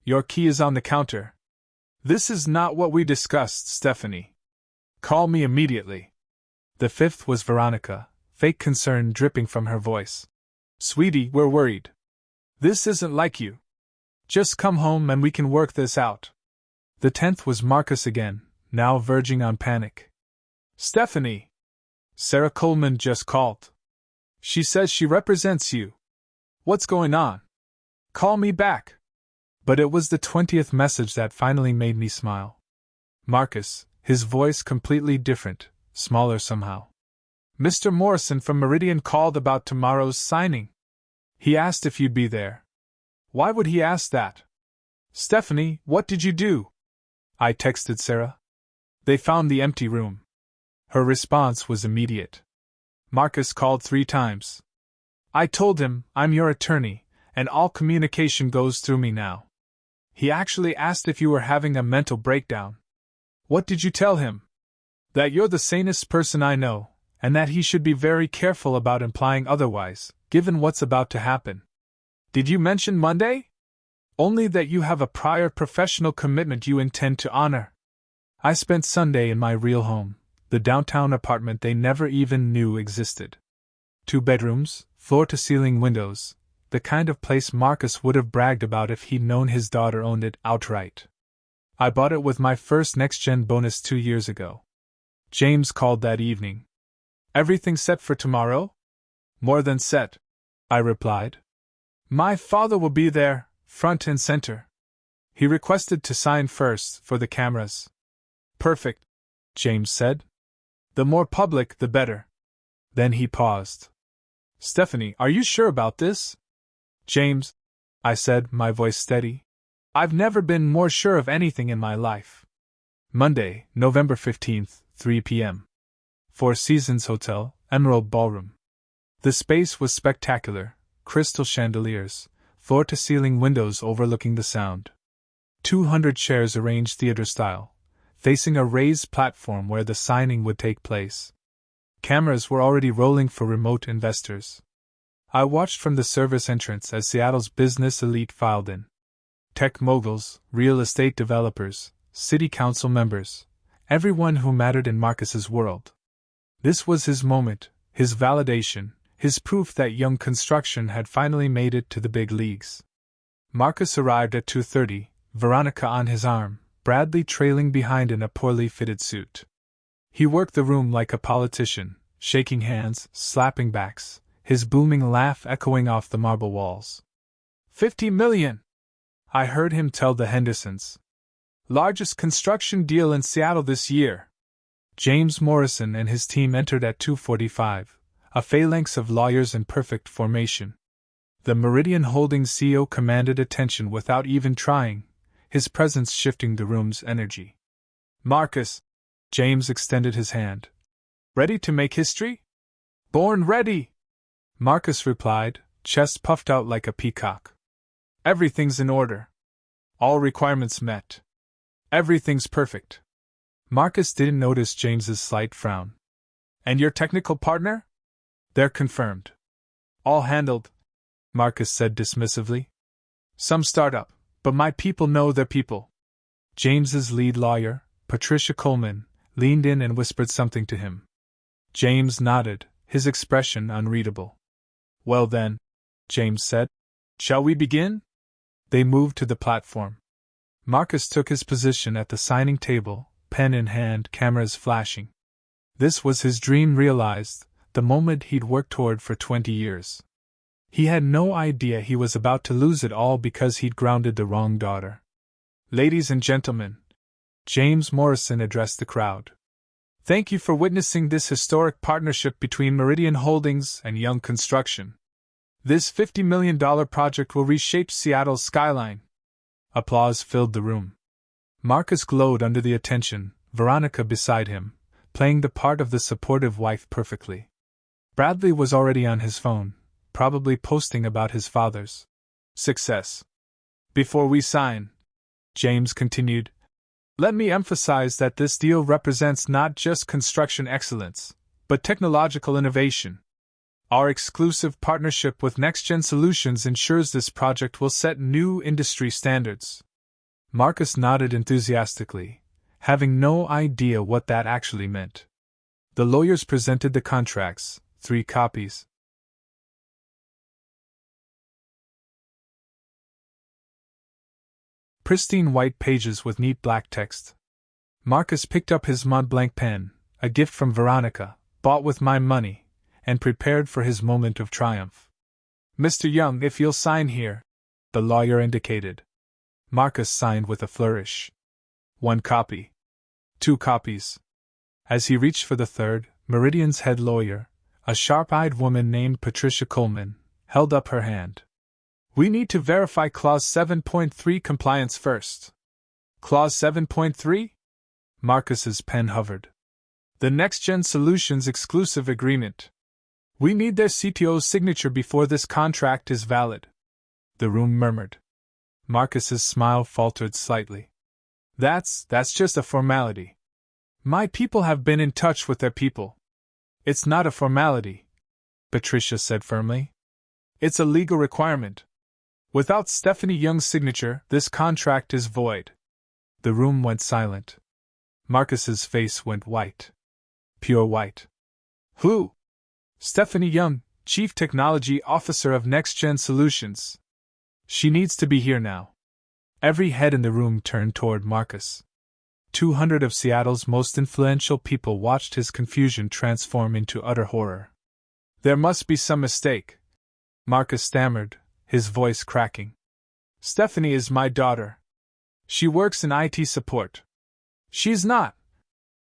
[SPEAKER 1] Your key is on the counter. This is not what we discussed, Stephanie. Call me immediately." The fifth was Veronica, fake concern dripping from her voice. "Sweetie, we're worried. This isn't like you. Just come home and we can work this out." The 10th was Marcus again, now verging on panic. "Stephanie, Sarah Coleman just called. She says she represents you. What's going on? Call me back." But it was the 20th message that finally made me smile. Marcus, his voice completely different, smaller somehow. "Mr. Morrison from Meridian called about tomorrow's signing. He asked if you'd be there." "Why would he ask that?" "Stephanie, what did you do?" I texted Sarah. "They found the empty room." Her response was immediate. "Marcus called 3 times. I told him, I'm your attorney, and all communication goes through me now. He actually asked if you were having a mental breakdown." "What did you tell him?" "That you're the sanest person I know, and that he should be very careful about implying otherwise, given what's about to happen." "Did you mention Monday?" "Only that you have a prior professional commitment you intend to honor." I spent Sunday in my real home, the downtown apartment they never even knew existed. 2 bedrooms, floor-to-ceiling windows, the kind of place Marcus would have bragged about if he'd known his daughter owned it outright. I bought it with my first next-gen bonus 2 years ago. James called that evening. "Everything set for tomorrow?" "More than set," I replied. "My father will be there, front and center. He requested to sign first, for the cameras." "Perfect," James said. "The more public, the better." Then he paused. "Stephanie, are you sure about this?" "James," I said, my voice steady, "I've never been more sure of anything in my life." Monday, November 15th, 3 p.m. Four Seasons Hotel, Emerald Ballroom. The space was spectacular, crystal chandeliers, floor-to-ceiling windows overlooking the Sound. 200 chairs arranged theater-style, facing a raised platform where the signing would take place. Cameras were already rolling for remote investors. I watched from the service entrance as Seattle's business elite filed in. Tech moguls, real estate developers, city council members, everyone who mattered in Marcus's world. This was his moment, his validation, his proof that young construction had finally made it to the big leagues. Marcus arrived at 2:30, Veronica on his arm, Bradley trailing behind in a poorly fitted suit. He worked the room like a politician, shaking hands, slapping backs, his booming laugh echoing off the marble walls. $50 million! I heard him tell the Hendersons. Largest construction deal in Seattle this year. James Morrison and his team entered at 2:45, a phalanx of lawyers in perfect formation. The Meridian Holdings CEO commanded attention without even trying, his presence shifting the room's energy. Marcus! James extended his hand. Ready to make history? Born ready! Marcus replied, chest puffed out like a peacock. Everything's in order. All requirements met. Everything's perfect. Marcus didn't notice James's slight frown. And your technical partner? They're confirmed. All handled, Marcus said dismissively. Some startup, but my people know their people. James's lead lawyer, Patricia Coleman, leaned in and whispered something to him. James nodded, his expression unreadable. Well then, James said, shall we begin? They moved to the platform. Marcus took his position at the signing table, pen in hand, cameras flashing. This was his dream realized, the moment he'd worked toward for 20 years. He had no idea he was about to lose it all because he'd grounded the wrong daughter. Ladies and gentlemen, James Morrison addressed the crowd. Thank you for witnessing this historic partnership between Meridian Holdings and Young Construction. This $50 million project will reshape Seattle's skyline. Applause filled the room. Marcus glowed under the attention, Veronica beside him, playing the part of the supportive wife perfectly. Bradley was already on his phone, probably posting about his father's success. Before we sign, James continued, let me emphasize that this deal represents not just construction excellence, but technological innovation. Our exclusive partnership with NextGen Solutions ensures this project will set new industry standards. Marcus nodded enthusiastically, having no idea what that actually meant. The lawyers presented the contracts, 3 copies. Pristine white pages with neat black text. Marcus picked up his Mont Blanc pen, a gift from Veronica, bought with my money, and prepared for his moment of triumph. Mr. Young, if you'll sign here, the lawyer indicated. Marcus signed with a flourish. 1 copy. 2 copies. As he reached for the third, Meridian's head lawyer, a sharp-eyed woman named Patricia Coleman, held up her hand. We need to verify Clause 7.3 compliance first. Clause 7.3? Marcus's pen hovered. The NextGen Solutions exclusive agreement. We need their CTO's signature before this contract is valid. The room murmured. Marcus's smile faltered slightly. That's just a formality. My people have been in touch with their people. It's not a formality, Patricia said firmly. It's a legal requirement. Without Stephanie Young's signature, this contract is void. The room went silent. Marcus's face went white. Pure white. Who? Stephanie Young, Chief Technology Officer of NextGen Solutions. She needs to be here now. Every head in the room turned toward Marcus. 200 of Seattle's most influential people watched his confusion transform into utter horror. There must be some mistake, Marcus stammered, his voice cracking. Stephanie is my daughter. She works in IT support. She's not.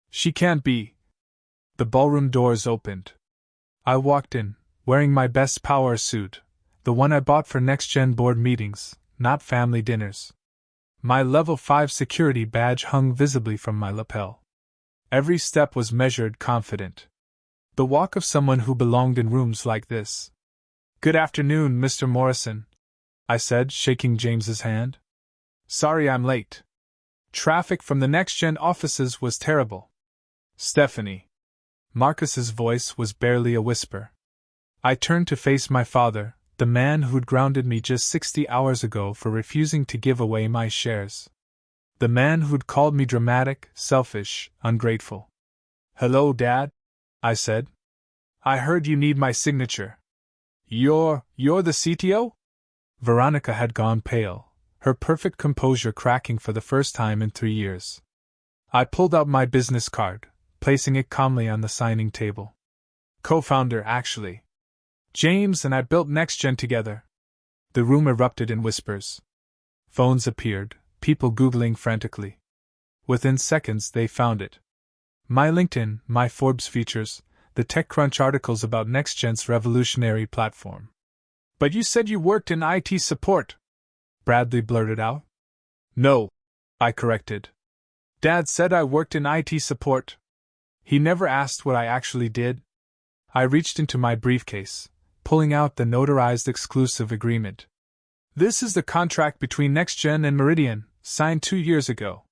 [SPEAKER 1] She can't be. The ballroom doors opened. I walked in, wearing my best power suit, the one I bought for NextGen board meetings, not family dinners. My level 5 security badge hung visibly from my lapel. Every step was measured, confident. The walk of someone who belonged in rooms like this. Good afternoon, Mr. Morrison, I said, shaking James's hand. Sorry I'm late. Traffic from the NextGen offices was terrible. Stephanie. Marcus's voice was barely a whisper. I turned to face my father, the man who'd grounded me just 60 hours ago for refusing to give away my shares. The man who'd called me dramatic, selfish, ungrateful. "Hello, Dad," I said. "I heard you need my signature." You're the CTO?" Veronica had gone pale, her perfect composure cracking for the first time in 3 years. I pulled out my business card, placing it calmly on the signing table. "Co-founder, actually. James and I built NextGen together." The room erupted in whispers. Phones appeared, people Googling frantically. Within seconds they found it. My LinkedIn, my Forbes features, the TechCrunch articles about NextGen's revolutionary platform. "But you said you worked in IT support," Bradley blurted out. "No," I corrected. "Dad said I worked in IT support. He never asked what I actually did." I reached into my briefcase, pulling out the notarized exclusive agreement. "This is the contract between NextGen and Meridian, signed 2 years ago.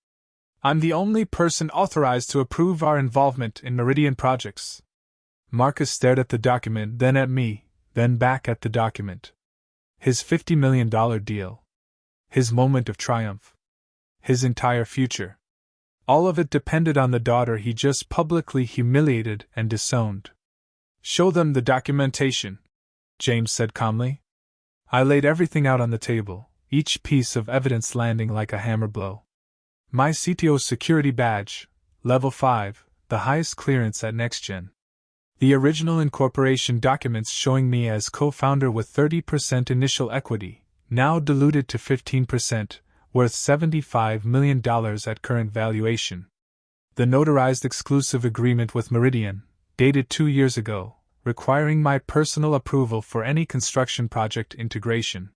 [SPEAKER 1] I'm the only person authorized to approve our involvement in Meridian projects." Marcus stared at the document, then at me, then back at the document. His $50 million deal. His moment of triumph. His entire future. All of it depended on the daughter he just publicly humiliated and disowned. "Show them the documentation," James said calmly. I laid everything out on the table, each piece of evidence landing like a hammer blow. My CTO's security badge, level 5, the highest clearance at NextGen. The original incorporation documents showing me as co-founder with 30% initial equity, now diluted to 15%, worth $75 million at current valuation. The notarized exclusive agreement with Meridian, dated 2 years ago, requiring my personal approval for any construction project integration.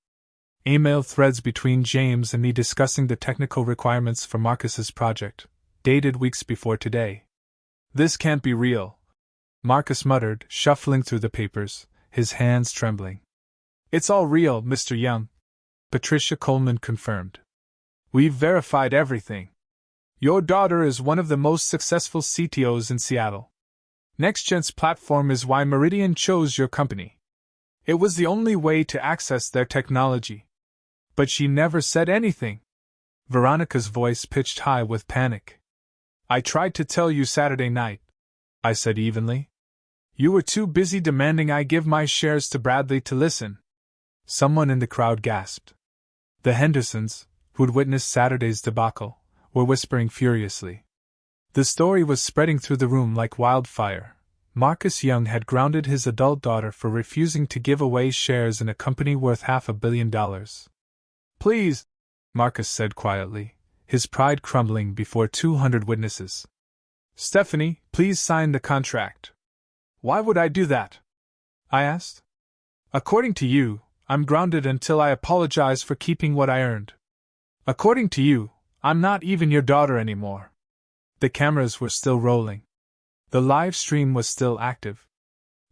[SPEAKER 1] Email threads between James and me discussing the technical requirements for Marcus's project, dated weeks before today. "This can't be real," Marcus muttered, shuffling through the papers, his hands trembling. "It's all real, Mr. Young," Patricia Coleman confirmed. "We've verified everything. Your daughter is one of the most successful CTOs in Seattle. NextGen's platform is why Meridian chose your company. It was the only way to access their technology." "But she never said anything." Veronica's voice pitched high with panic. "I tried to tell you Saturday night," I said evenly. "You were too busy demanding I give my shares to Bradley to listen." Someone in the crowd gasped. The Hendersons, who'd witnessed Saturday's debacle, were whispering furiously. The story was spreading through the room like wildfire. Marcus Young had grounded his adult daughter for refusing to give away shares in a company worth $500 million. "Please," Marcus said quietly, his pride crumbling before 200 witnesses. "Stephanie, please sign the contract." "Why would I do that?" I asked. "According to you, I'm grounded until I apologize for keeping what I earned. According to you, I'm not even your daughter anymore." The cameras were still rolling. The live stream was still active.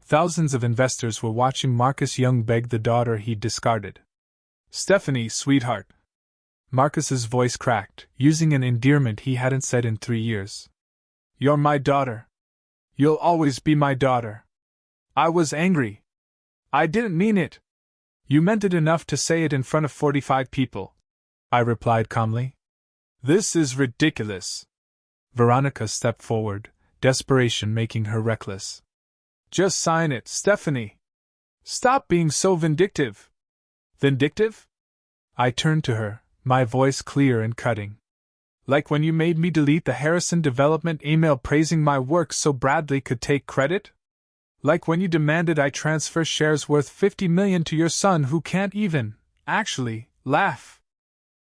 [SPEAKER 1] Thousands of investors were watching Marcus Young beg the daughter he'd discarded. "Stephanie, sweetheart." Marcus's voice cracked, using an endearment he hadn't said in 3 years. "You're my daughter. You'll always be my daughter." I was angry. "I didn't mean it." "You meant it enough to say it in front of 45 people," I replied calmly. "This is ridiculous." Veronica stepped forward, desperation making her reckless. "Just sign it, Stephanie. Stop being so vindictive." "Vindictive?" I turned to her, my voice clear and cutting. "Like when you made me delete the Harrison Development email praising my work so Bradley could take credit? Like when you demanded I transfer shares worth $50 million to your son who can't even, actually, laugh?"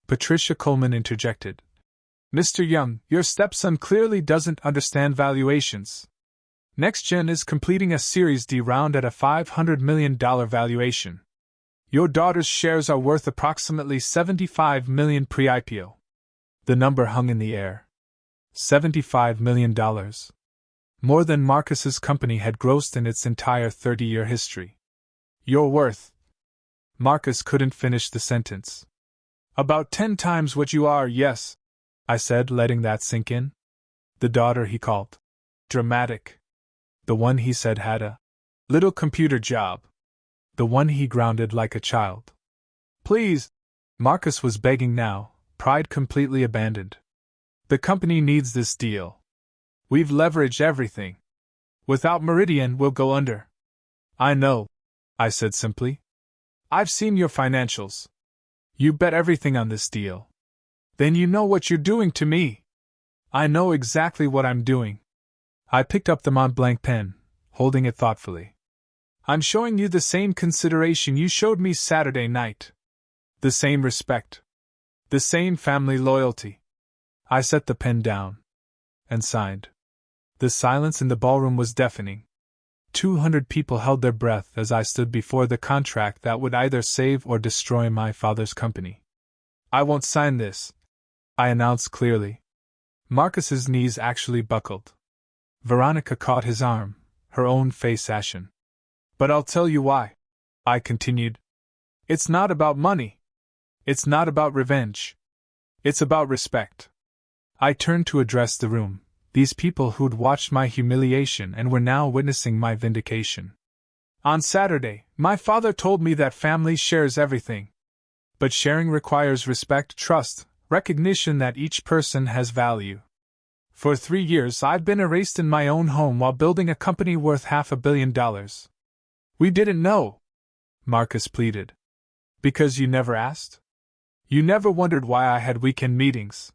[SPEAKER 1] Patricia Coleman interjected. "Mr. Young, your stepson clearly doesn't understand valuations. NextGen is completing a Series D round at a $500 million valuation. Your daughter's shares are worth approximately $75 million pre-IPO. The number hung in the air. $75 million. More than Marcus's company had grossed in its entire 30-year history. "You're worth..." Marcus couldn't finish the sentence. "About 10 times what you are, yes," I said, letting that sink in. The daughter he called dramatic. The one he said had a little computer job. The one he grounded like a child. Please! Marcus was begging now, pride completely abandoned. The company needs this deal. We've leveraged everything. Without Meridian, we'll go under. I know, I said simply. I've seen your financials. You bet everything on this deal. Then you know what you're doing to me. I know exactly what I'm doing. I picked up the Mont Blanc pen, holding it thoughtfully. I'm showing you the same consideration you showed me Saturday night. The same respect. The same family loyalty. I set the pen down. And signed. The silence in the ballroom was deafening. 200 people held their breath as I stood before the contract that would either save or destroy my father's company. I won't sign this, I announced clearly. Marcus's knees actually buckled. Veronica caught his arm, her own face ashen. But I'll tell you why, I continued. It's not about money. It's not about revenge. It's about respect. I turned to address the room, these people who'd watched my humiliation and were now witnessing my vindication. On Saturday, my father told me that family shares everything. But sharing requires respect, trust, recognition that each person has value. For 3 years I've been erased in my own home while building a company worth $500 million. We didn't know, Marcus pleaded. Because you never asked? You never wondered why I had weekend meetings.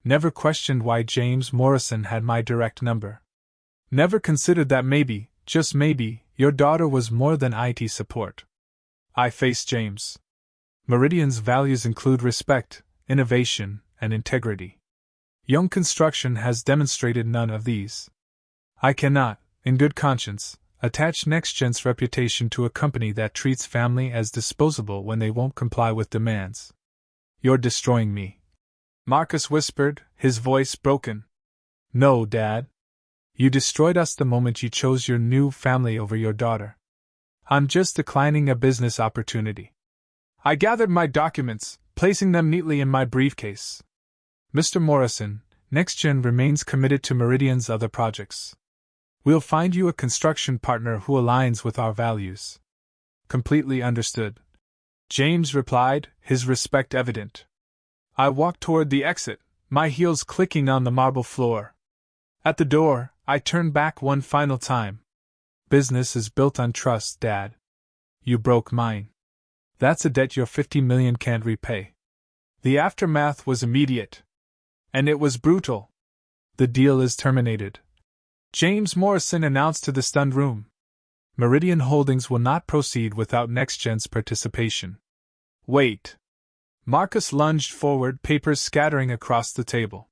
[SPEAKER 1] Never questioned why James Morrison had my direct number. Never considered that maybe, just maybe, your daughter was more than IT support. I faced James. Meridian's values include respect, innovation, and integrity. Young Construction has demonstrated none of these. I cannot, in good conscience, attach NextGen's reputation to a company that treats family as disposable when they won't comply with demands. You're destroying me, Marcus whispered, his voice broken. No, Dad. You destroyed us the moment you chose your new family over your daughter. I'm just declining a business opportunity. I gathered my documents, placing them neatly in my briefcase. Mr. Morrison, NextGen remains committed to Meridian's other projects. We'll find you a construction partner who aligns with our values. Completely understood, James replied, his respect evident. I walked toward the exit, my heels clicking on the marble floor. At the door, I turned back one final time. Business is built on trust, Dad. You broke mine. That's a debt your $50 million can't repay. The aftermath was immediate. And it was brutal. The deal is terminated, James Morrison announced to the stunned room. Meridian Holdings will not proceed without NextGen's participation. Wait. Marcus lunged forward, papers scattering across the table.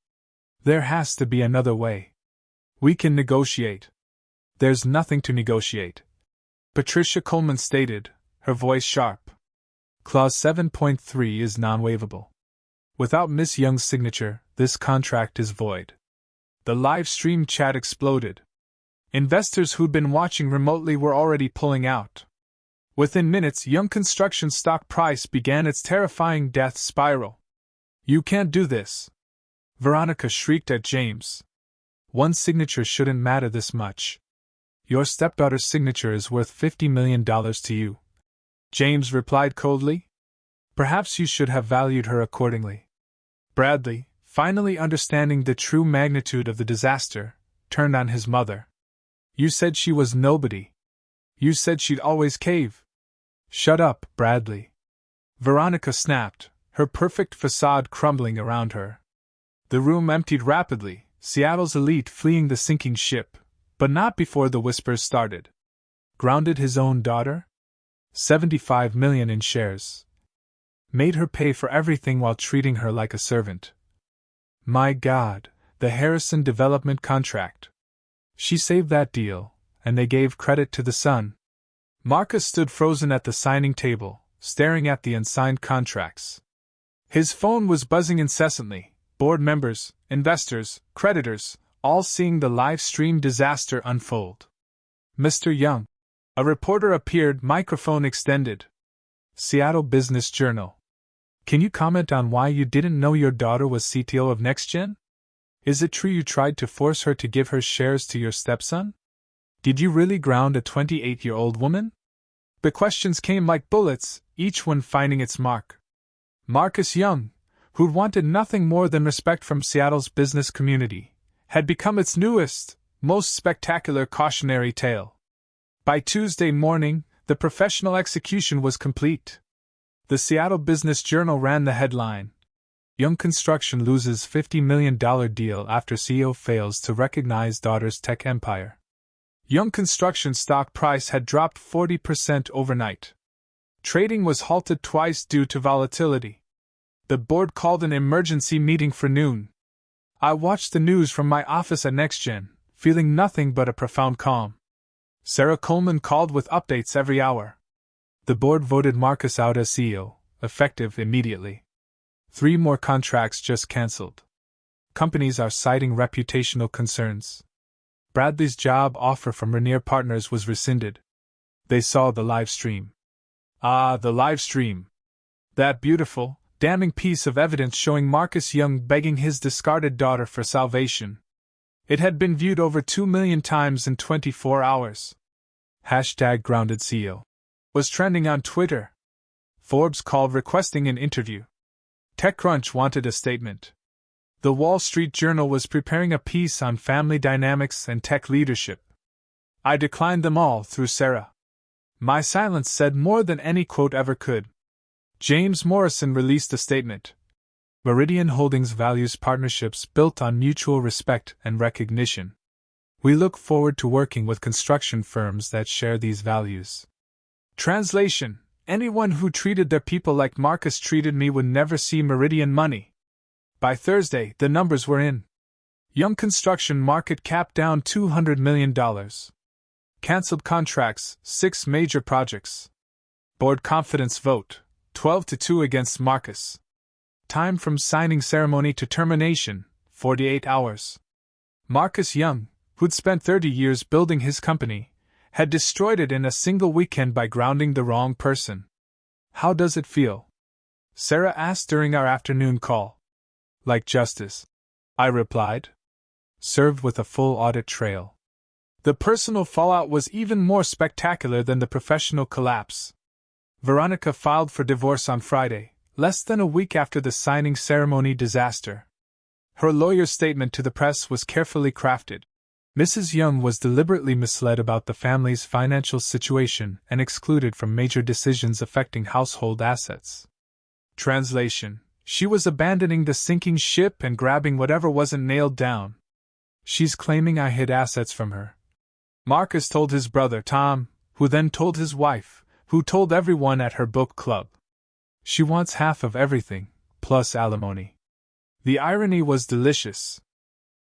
[SPEAKER 1] There has to be another way. We can negotiate. There's nothing to negotiate, Patricia Coleman stated, her voice sharp. Clause 7.3 is non-waivable. Without Miss Young's signature, this contract is void. The live stream chat exploded. Investors who'd been watching remotely were already pulling out. Within minutes, Young Construction's stock price began its terrifying death spiral. You can't do this, Veronica shrieked at James. One signature shouldn't matter this much. Your stepdaughter's signature is worth $50 million to you, James replied coldly. Perhaps you should have valued her accordingly. Bradley, finally understanding the true magnitude of the disaster, turned on his mother. You said she was nobody. You said she'd always cave. Shut up, Bradley. Veronica snapped, her perfect facade crumbling around her. The room emptied rapidly, Seattle's elite fleeing the sinking ship, but not before the whispers started. Grounded his own daughter? $75 million in shares. Made her pay for everything while treating her like a servant. My God, the Harrison development contract. She saved that deal, and they gave credit to the son. Marcus stood frozen at the signing table, staring at the unsigned contracts. His phone was buzzing incessantly, board members, investors, creditors, all seeing the live-stream disaster unfold. Mr. Young. A reporter appeared, microphone extended. Seattle Business Journal. Can you comment on why you didn't know your daughter was CTO of NextGen? Is it true you tried to force her to give her shares to your stepson? Did you really ground a 28-year-old woman? The questions came like bullets, each one finding its mark. Marcus Young, who'd wanted nothing more than respect from Seattle's business community, had become its newest, most spectacular cautionary tale. By Tuesday morning, the professional execution was complete. The Seattle Business Journal ran the headline: Young Construction loses $50 million deal after CEO fails to recognize daughter's tech empire. Young Construction stock price had dropped 40% overnight. Trading was halted twice due to volatility. The board called an emergency meeting for noon. I watched the news from my office at NextGen, feeling nothing but a profound calm. Sarah Coleman called with updates every hour. The board voted Marcus out as CEO, effective immediately. 3 more contracts just cancelled. Companies are citing reputational concerns. Bradley's job offer from Rainier Partners was rescinded. They saw the live stream. Ah, the live stream. That beautiful, damning piece of evidence showing Marcus Young begging his discarded daughter for salvation. It had been viewed over 2 million times in 24 hours. #GroundedCEO was trending on Twitter. Forbes called requesting an interview. TechCrunch wanted a statement. The Wall Street Journal was preparing a piece on family dynamics and tech leadership. I declined them all through Sarah. My silence said more than any quote ever could. James Morrison released a statement. Meridian Holdings values partnerships built on mutual respect and recognition. We look forward to working with construction firms that share these values. Translation: anyone who treated their people like Marcus treated me would never see Meridian money. By Thursday, the numbers were in. Young Construction market cap down $200 million. Cancelled contracts, 6 major projects. Board confidence vote, 12-2 against Marcus. Time from signing ceremony to termination, 48 hours. Marcus Young, who'd spent 30 years building his company, had destroyed it in a single weekend by grounding the wrong person. How does it feel? Sarah asked during our afternoon call. Like justice, I replied. Served with a full audit trail. The personal fallout was even more spectacular than the professional collapse. Veronica filed for divorce on Friday, less than a week after the signing ceremony disaster. Her lawyer's statement to the press was carefully crafted. Mrs. Young was deliberately misled about the family's financial situation and excluded from major decisions affecting household assets. Translation: she was abandoning the sinking ship and grabbing whatever wasn't nailed down. She's claiming I hid assets from her. Marcus told his brother Tom, who then told his wife, who told everyone at her book club. She wants half of everything, plus alimony. The irony was delicious.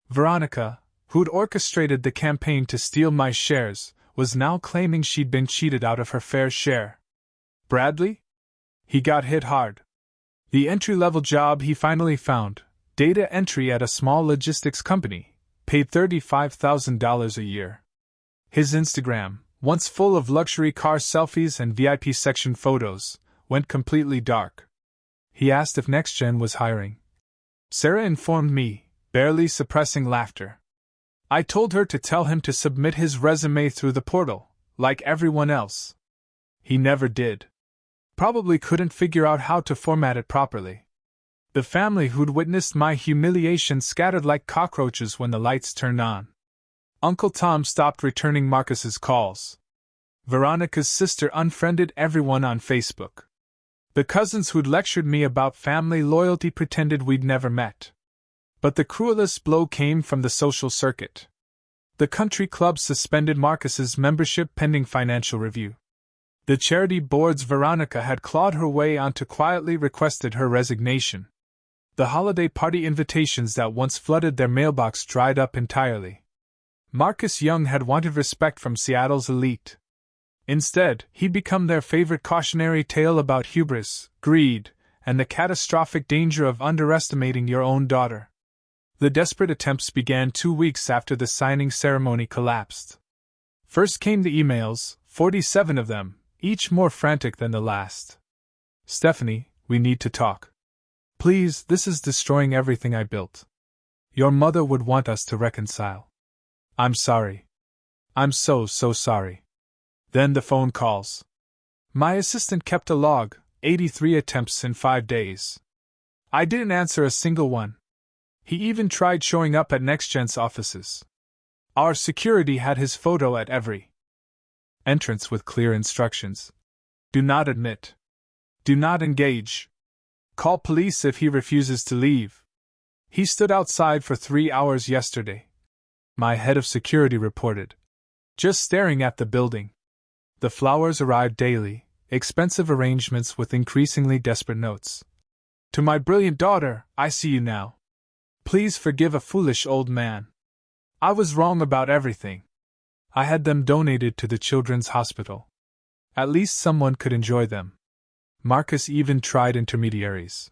[SPEAKER 1] Veronica, who'd orchestrated the campaign to steal my shares, was now claiming she'd been cheated out of her fair share. Bradley? He got hit hard. The entry-level job he finally found, data entry at a small logistics company, paid $35,000 a year. His Instagram, once full of luxury car selfies and VIP section photos, went completely dark. He asked if NextGen was hiring. Sarah informed me, barely suppressing laughter. I told her to tell him to submit his resume through the portal, like everyone else. He never did. Probably couldn't figure out how to format it properly. The family who'd witnessed my humiliation scattered like cockroaches when the lights turned on. Uncle Tom stopped returning Marcus's calls. Veronica's sister unfriended everyone on Facebook. The cousins who'd lectured me about family loyalty pretended we'd never met. But the cruelest blow came from the social circuit. The country club suspended Marcus's membership pending financial review. The charity boards Veronica had clawed her way onto quietly requested her resignation. The holiday party invitations that once flooded their mailbox dried up entirely. Marcus Young had wanted respect from Seattle's elite. Instead, he'd become their favorite cautionary tale about hubris, greed, and the catastrophic danger of underestimating your own daughter. The desperate attempts began 2 weeks after the signing ceremony collapsed. First came the emails, 47 of them, each more frantic than the last. Stephanie, we need to talk. Please, this is destroying everything I built. Your mother would want us to reconcile. I'm sorry. I'm so sorry. Then the phone calls. My assistant kept a log, 83 attempts in 5 days. I didn't answer a single one. He even tried showing up at NextGen's offices. Our security had his photo at every entrance with clear instructions. Do not admit. Do not engage. Call police if he refuses to leave. He stood outside for 3 hours yesterday. My head of security reported. Just staring at the building. The flowers arrived daily, expensive arrangements with increasingly desperate notes. To my brilliant daughter, I see you now. Please forgive a foolish old man. I was wrong about everything. I had them donated to the children's hospital. At least someone could enjoy them. Marcus even tried intermediaries.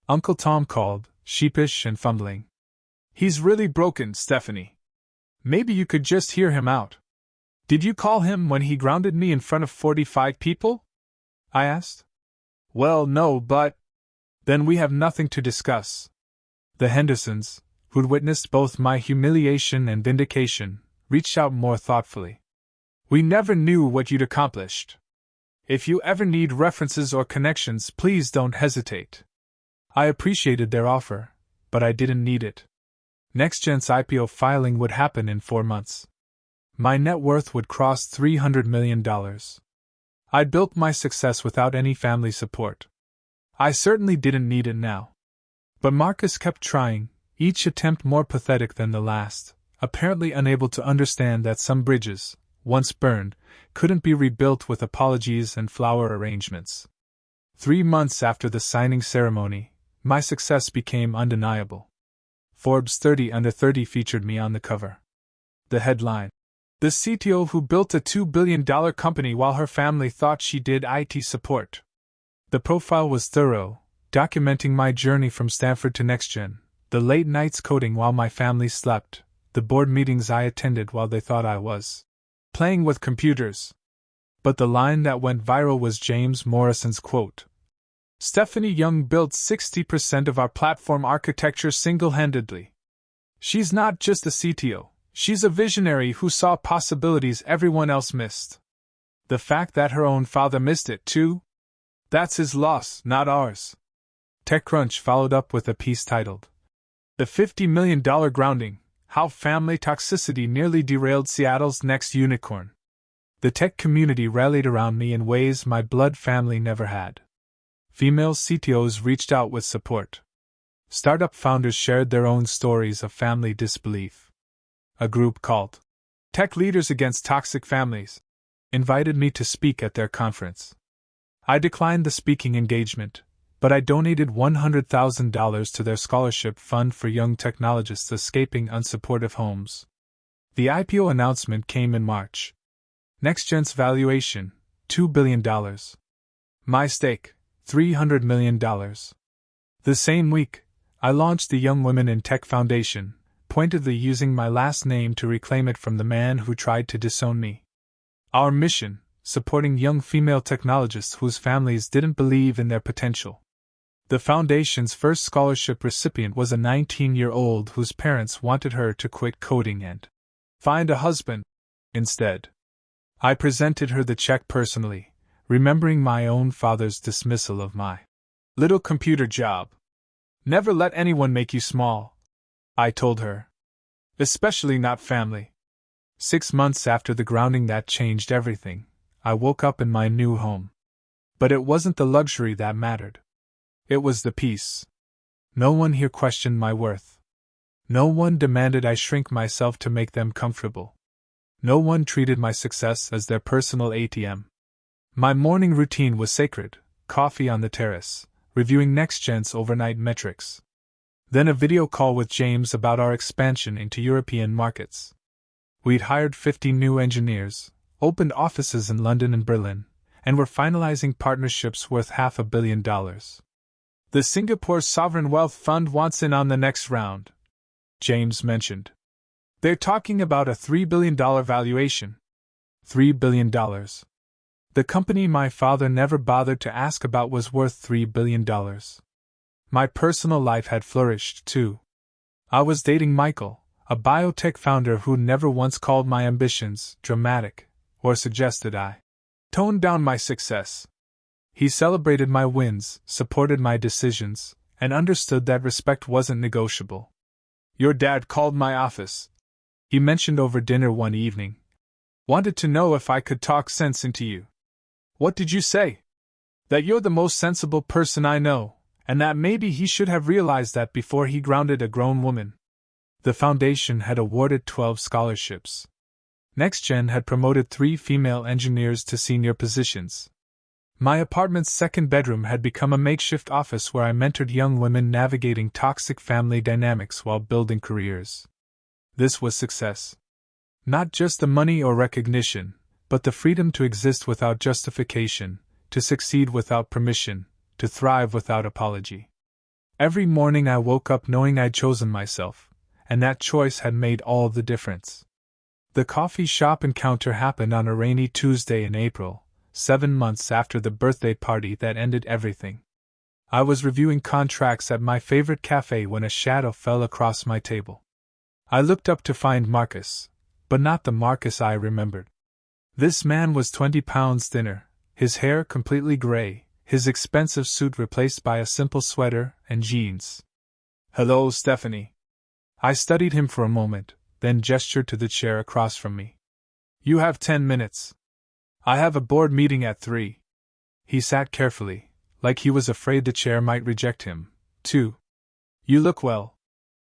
[SPEAKER 1] Uncle Tom called, sheepish and fumbling. He's really broken, Stephanie. Maybe you could just hear him out. Did you call him when he grounded me in front of 45 people? I asked. Well, no, but... Then we have nothing to discuss. The Hendersons, who'd witnessed both my humiliation and vindication, reached out more thoughtfully. We never knew what you'd accomplished. If you ever need references or connections, please don't hesitate. I appreciated their offer, but I didn't need it. NextGen's IPO filing would happen in 4 months. My net worth would cross $300 million. I'd built my success without any family support. I certainly didn't need it now. But Marcus kept trying, each attempt more pathetic than the last, apparently unable to understand that some bridges, once burned, couldn't be rebuilt with apologies and flower arrangements. 3 months after the signing ceremony, my success became undeniable. Forbes 30 Under 30 featured me on the cover. The headline: The CTO who built a $2 billion company while her family thought she did IT support. The profile was thorough, documenting my journey from Stanford to NextGen, the late nights coding while my family slept, the board meetings I attended while they thought I was playing with computers. But the line that went viral was James Morrison's quote. Stephanie Young built 60% of our platform architecture single-handedly. She's not just a CTO, she's a visionary who saw possibilities everyone else missed. The fact that her own father missed it too? That's his loss, not ours. TechCrunch followed up with a piece titled, The $50 million Grounding, How Family Toxicity Nearly Derailed Seattle's Next Unicorn. The tech community rallied around me in ways my blood family never had. Female CTOs reached out with support. Startup founders shared their own stories of family disbelief. A group called Tech Leaders Against Toxic Families invited me to speak at their conference. I declined the speaking engagement, but I donated $100,000 to their scholarship fund for young technologists escaping unsupportive homes. The IPO announcement came in March. NextGen's valuation, $2 billion. My stake, $300 million. The same week, I launched the Young Women in Tech Foundation, pointedly using my last name to reclaim it from the man who tried to disown me. Our mission, supporting young female technologists whose families didn't believe in their potential. The foundation's first scholarship recipient was a 19-year-old whose parents wanted her to quit coding and find a husband instead. I presented her the check personally, remembering my own father's dismissal of my little computer job. Never let anyone make you small, I told her. Especially not family. 6 months after the grounding that changed everything, I woke up in my new home. But it wasn't the luxury that mattered. It was the peace. No one here questioned my worth. No one demanded I shrink myself to make them comfortable. No one treated my success as their personal ATM. My morning routine was sacred: coffee on the terrace, reviewing NextGen's overnight metrics. Then a video call with James about our expansion into European markets. We'd hired 50 new engineers, opened offices in London and Berlin, and were finalizing partnerships worth $500 million. The Singapore Sovereign Wealth Fund wants in on the next round, James mentioned. They're talking about a $3 billion valuation. $3 billion. The company my father never bothered to ask about was worth $3 billion. My personal life had flourished, too. I was dating Michael, a biotech founder who never once called my ambitions dramatic, or suggested I toned down my success. He celebrated my wins, supported my decisions, and understood that respect wasn't negotiable. Your dad called my office. He mentioned over dinner one evening. Wanted to know if I could talk sense into you. What did you say? That you're the most sensible person I know, and that maybe he should have realized that before he grounded a grown woman. The foundation had awarded 12 scholarships. NextGen had promoted 3 female engineers to senior positions. My apartment's second bedroom had become a makeshift office where I mentored young women navigating toxic family dynamics while building careers. This was success. Not just the money or recognition, but the freedom to exist without justification, to succeed without permission, to thrive without apology. Every morning I woke up knowing I'd chosen myself, and that choice had made all the difference. The coffee shop encounter happened on a rainy Tuesday in April, 7 months after the birthday party that ended everything. I was reviewing contracts at my favorite cafe when a shadow fell across my table. I looked up to find Marcus, but not the Marcus I remembered. This man was 20 pounds thinner, his hair completely gray, his expensive suit replaced by a simple sweater and jeans. "Hello, Stephanie." I studied him for a moment, then gestured to the chair across from me. "You have 10 minutes. I have a board meeting at 3. He sat carefully, like he was afraid the chair might reject him, too. "You look well."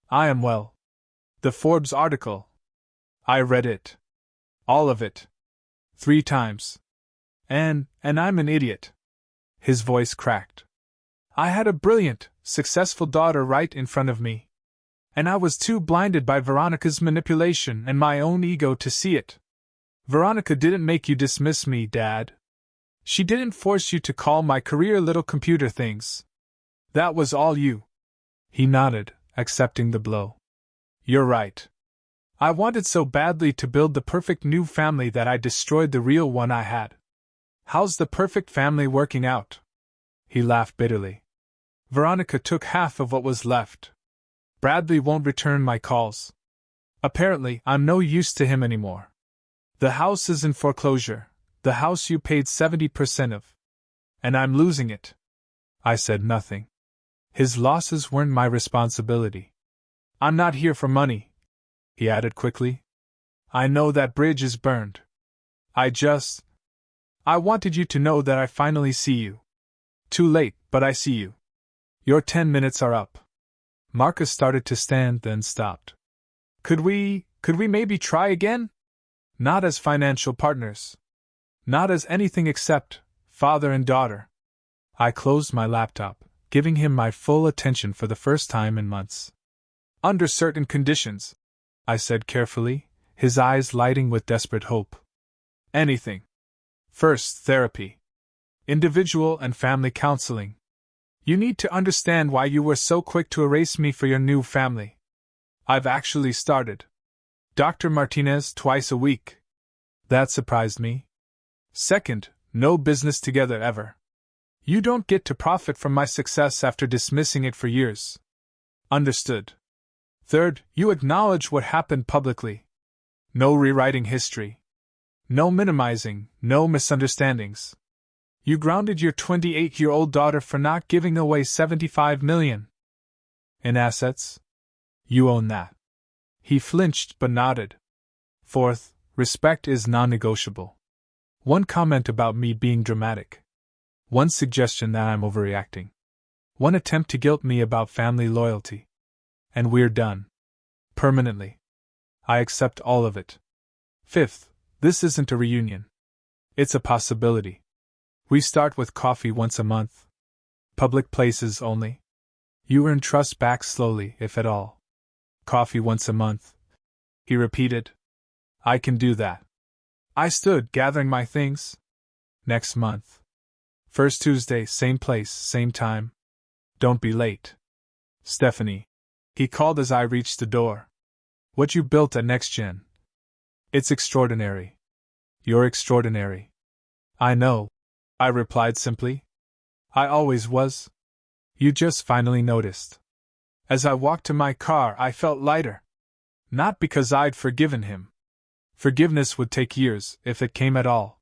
[SPEAKER 1] "I am well." "The Forbes article." I read it. All of it. 3 times. And I'm an idiot." His voice cracked. "I had a brilliant, successful daughter right in front of me. And I was too blinded by Veronica's manipulation and my own ego to see it. Veronica didn't make you dismiss me, Dad. She didn't force you to call my career little computer things. That was all you." He nodded, accepting the blow. "You're right. I wanted so badly to build the perfect new family that I destroyed the real one I had. How's the perfect family working out?" He laughed bitterly. "Veronica took half of what was left. Bradley won't return my calls. Apparently, I'm no use to him anymore. The house is in foreclosure, the house you paid 70% of. And I'm losing it." I said nothing. His losses weren't my responsibility. "I'm not here for money," he added quickly. "I know that bridge is burned. I wanted you to know that I finally see you. Too late, but I see you. Your 10 minutes are up." Marcus started to stand, then stopped. Could we maybe try again? Not as financial partners. Not as anything except father and daughter." I closed my laptop, giving him my full attention for the first time in months. "Under certain conditions," I said carefully, his eyes lighting with desperate hope. "Anything. First, therapy. Individual and family counseling. You need to understand why you were so quick to erase me for your new family. I've actually started. Dr. Martinez twice a week." That surprised me. "Second, no business together ever. You don't get to profit from my success after dismissing it for years." "Understood." "Third, you acknowledge what happened publicly. No rewriting history. No minimizing, no misunderstandings. You grounded your 28-year-old daughter for not giving away $75 million in assets. You own that." He flinched but nodded. "Fourth, respect is non-negotiable. One comment about me being dramatic. One suggestion that I'm overreacting. One attempt to guilt me about family loyalty. And we're done. Permanently. I accept all of it. Fifth, this isn't a reunion. It's a possibility. We start with coffee once a month. Public places only. You earn trust back slowly, if at all. Coffee once a month," he repeated. "I can do that." I stood, gathering my things. "Next month. First Tuesday, same place, same time. Don't be late. Stephanie." He called as I reached the door. "What you built at NextGen. It's extraordinary. You're extraordinary." "I know," I replied simply. "I always was. You just finally noticed." As I walked to my car, I felt lighter. Not because I'd forgiven him. Forgiveness would take years, if it came at all.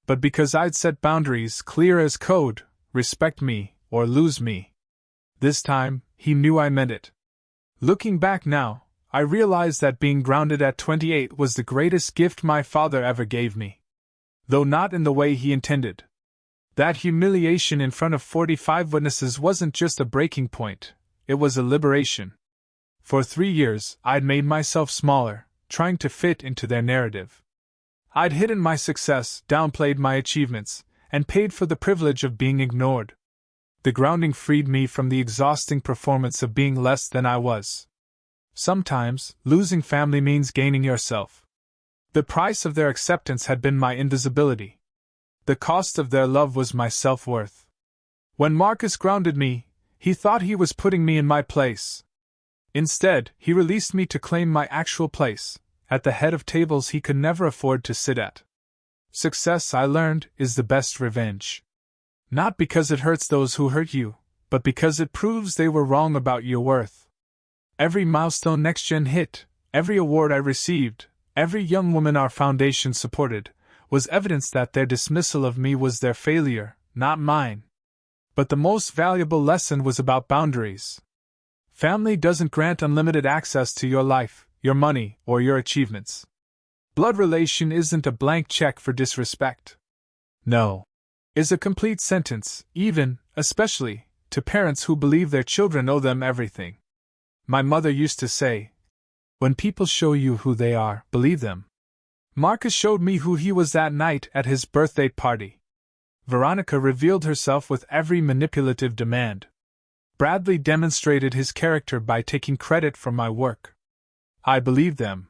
[SPEAKER 1] but because I'd set boundaries clear as code: respect me, or lose me. This time, he knew I meant it. Looking back now, I realized that being grounded at 28 was the greatest gift my father ever gave me. Though not in the way he intended. That humiliation in front of 45 witnesses wasn't just a breaking point, it was a liberation. For 3 years, I'd made myself smaller, trying to fit into their narrative. I'd hidden my success, downplayed my achievements, and paid for the privilege of being ignored. The grounding freed me from the exhausting performance of being less than I was. Sometimes, losing family means gaining yourself. The price of their acceptance had been my invisibility. The cost of their love was my self-worth. When Marcus grounded me, he thought he was putting me in my place. Instead, he released me to claim my actual place, at the head of tables he could never afford to sit at. Success, I learned, is the best revenge. Not because it hurts those who hurt you, but because it proves they were wrong about your worth. Every milestone NextGen hit, every award I received, every young woman our foundation supported, was evidence that their dismissal of me was their failure, not mine. But the most valuable lesson was about boundaries. Family doesn't grant unlimited access to your life, your money, or your achievements. Blood relation isn't a blank check for disrespect. No. Is a complete sentence, even, especially, to parents who believe their children owe them everything. My mother used to say, "When people show you who they are, believe them." Marcus showed me who he was that night at his birthday party. Veronica revealed herself with every manipulative demand. Bradley demonstrated his character by taking credit for my work. I believed them.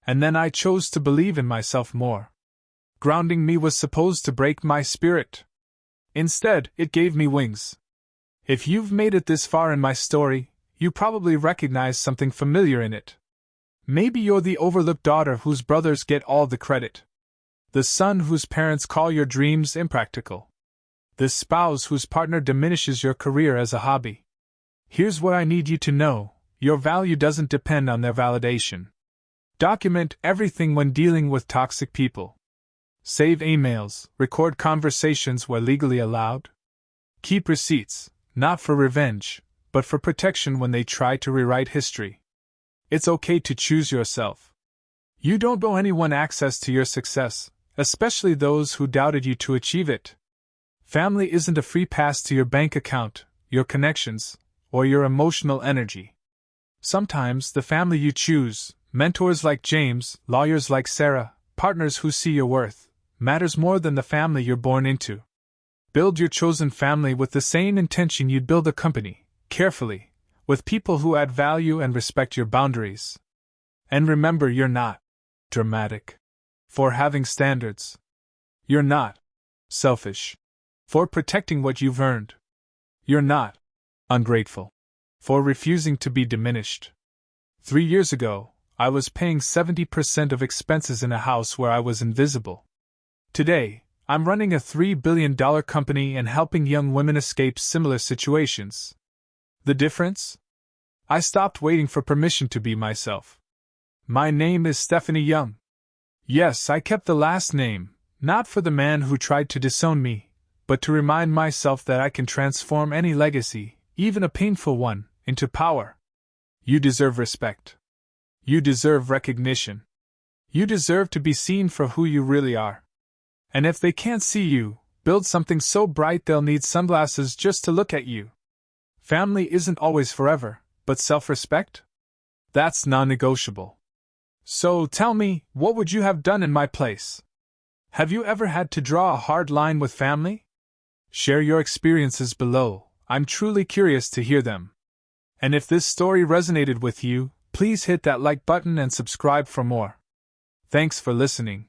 [SPEAKER 1] And then I chose to believe in myself more. Grounding me was supposed to break my spirit. Instead, it gave me wings. If you've made it this far in my story, you probably recognize something familiar in it. Maybe you're the overlooked daughter whose brothers get all the credit. The son whose parents call your dreams impractical. The spouse whose partner diminishes your career as a hobby. Here's what I need you to know: your value doesn't depend on their validation. Document everything when dealing with toxic people. Save emails, record conversations where legally allowed. Keep receipts, not for revenge, but for protection when they try to rewrite history. It's okay to choose yourself. You don't owe anyone access to your success, especially those who doubted you to achieve it. Family isn't a free pass to your bank account, your connections, or your emotional energy. Sometimes the family you choose, mentors like James, lawyers like Sarah, partners who see your worth, matters more than the family you're born into. Build your chosen family with the same intention you'd build a company, carefully, with people who add value and respect your boundaries. And remember, you're not dramatic for having standards. You're not selfish for protecting what you've earned. You're not ungrateful for refusing to be diminished. 3 years ago, I was paying 70% of expenses in a house where I was invisible. Today, I'm running a $3 billion company and helping young women escape similar situations. The difference? I stopped waiting for permission to be myself. My name is Stephanie Young. Yes, I kept the last name, not for the man who tried to disown me, but to remind myself that I can transform any legacy, even a painful one, into power. You deserve respect. You deserve recognition. You deserve to be seen for who you really are. And if they can't see you, build something so bright they'll need sunglasses just to look at you. Family isn't always forever, but self-respect? That's non-negotiable. So tell me, what would you have done in my place? Have you ever had to draw a hard line with family? Share your experiences below. I'm truly curious to hear them. And if this story resonated with you, please hit that like button and subscribe for more. Thanks for listening.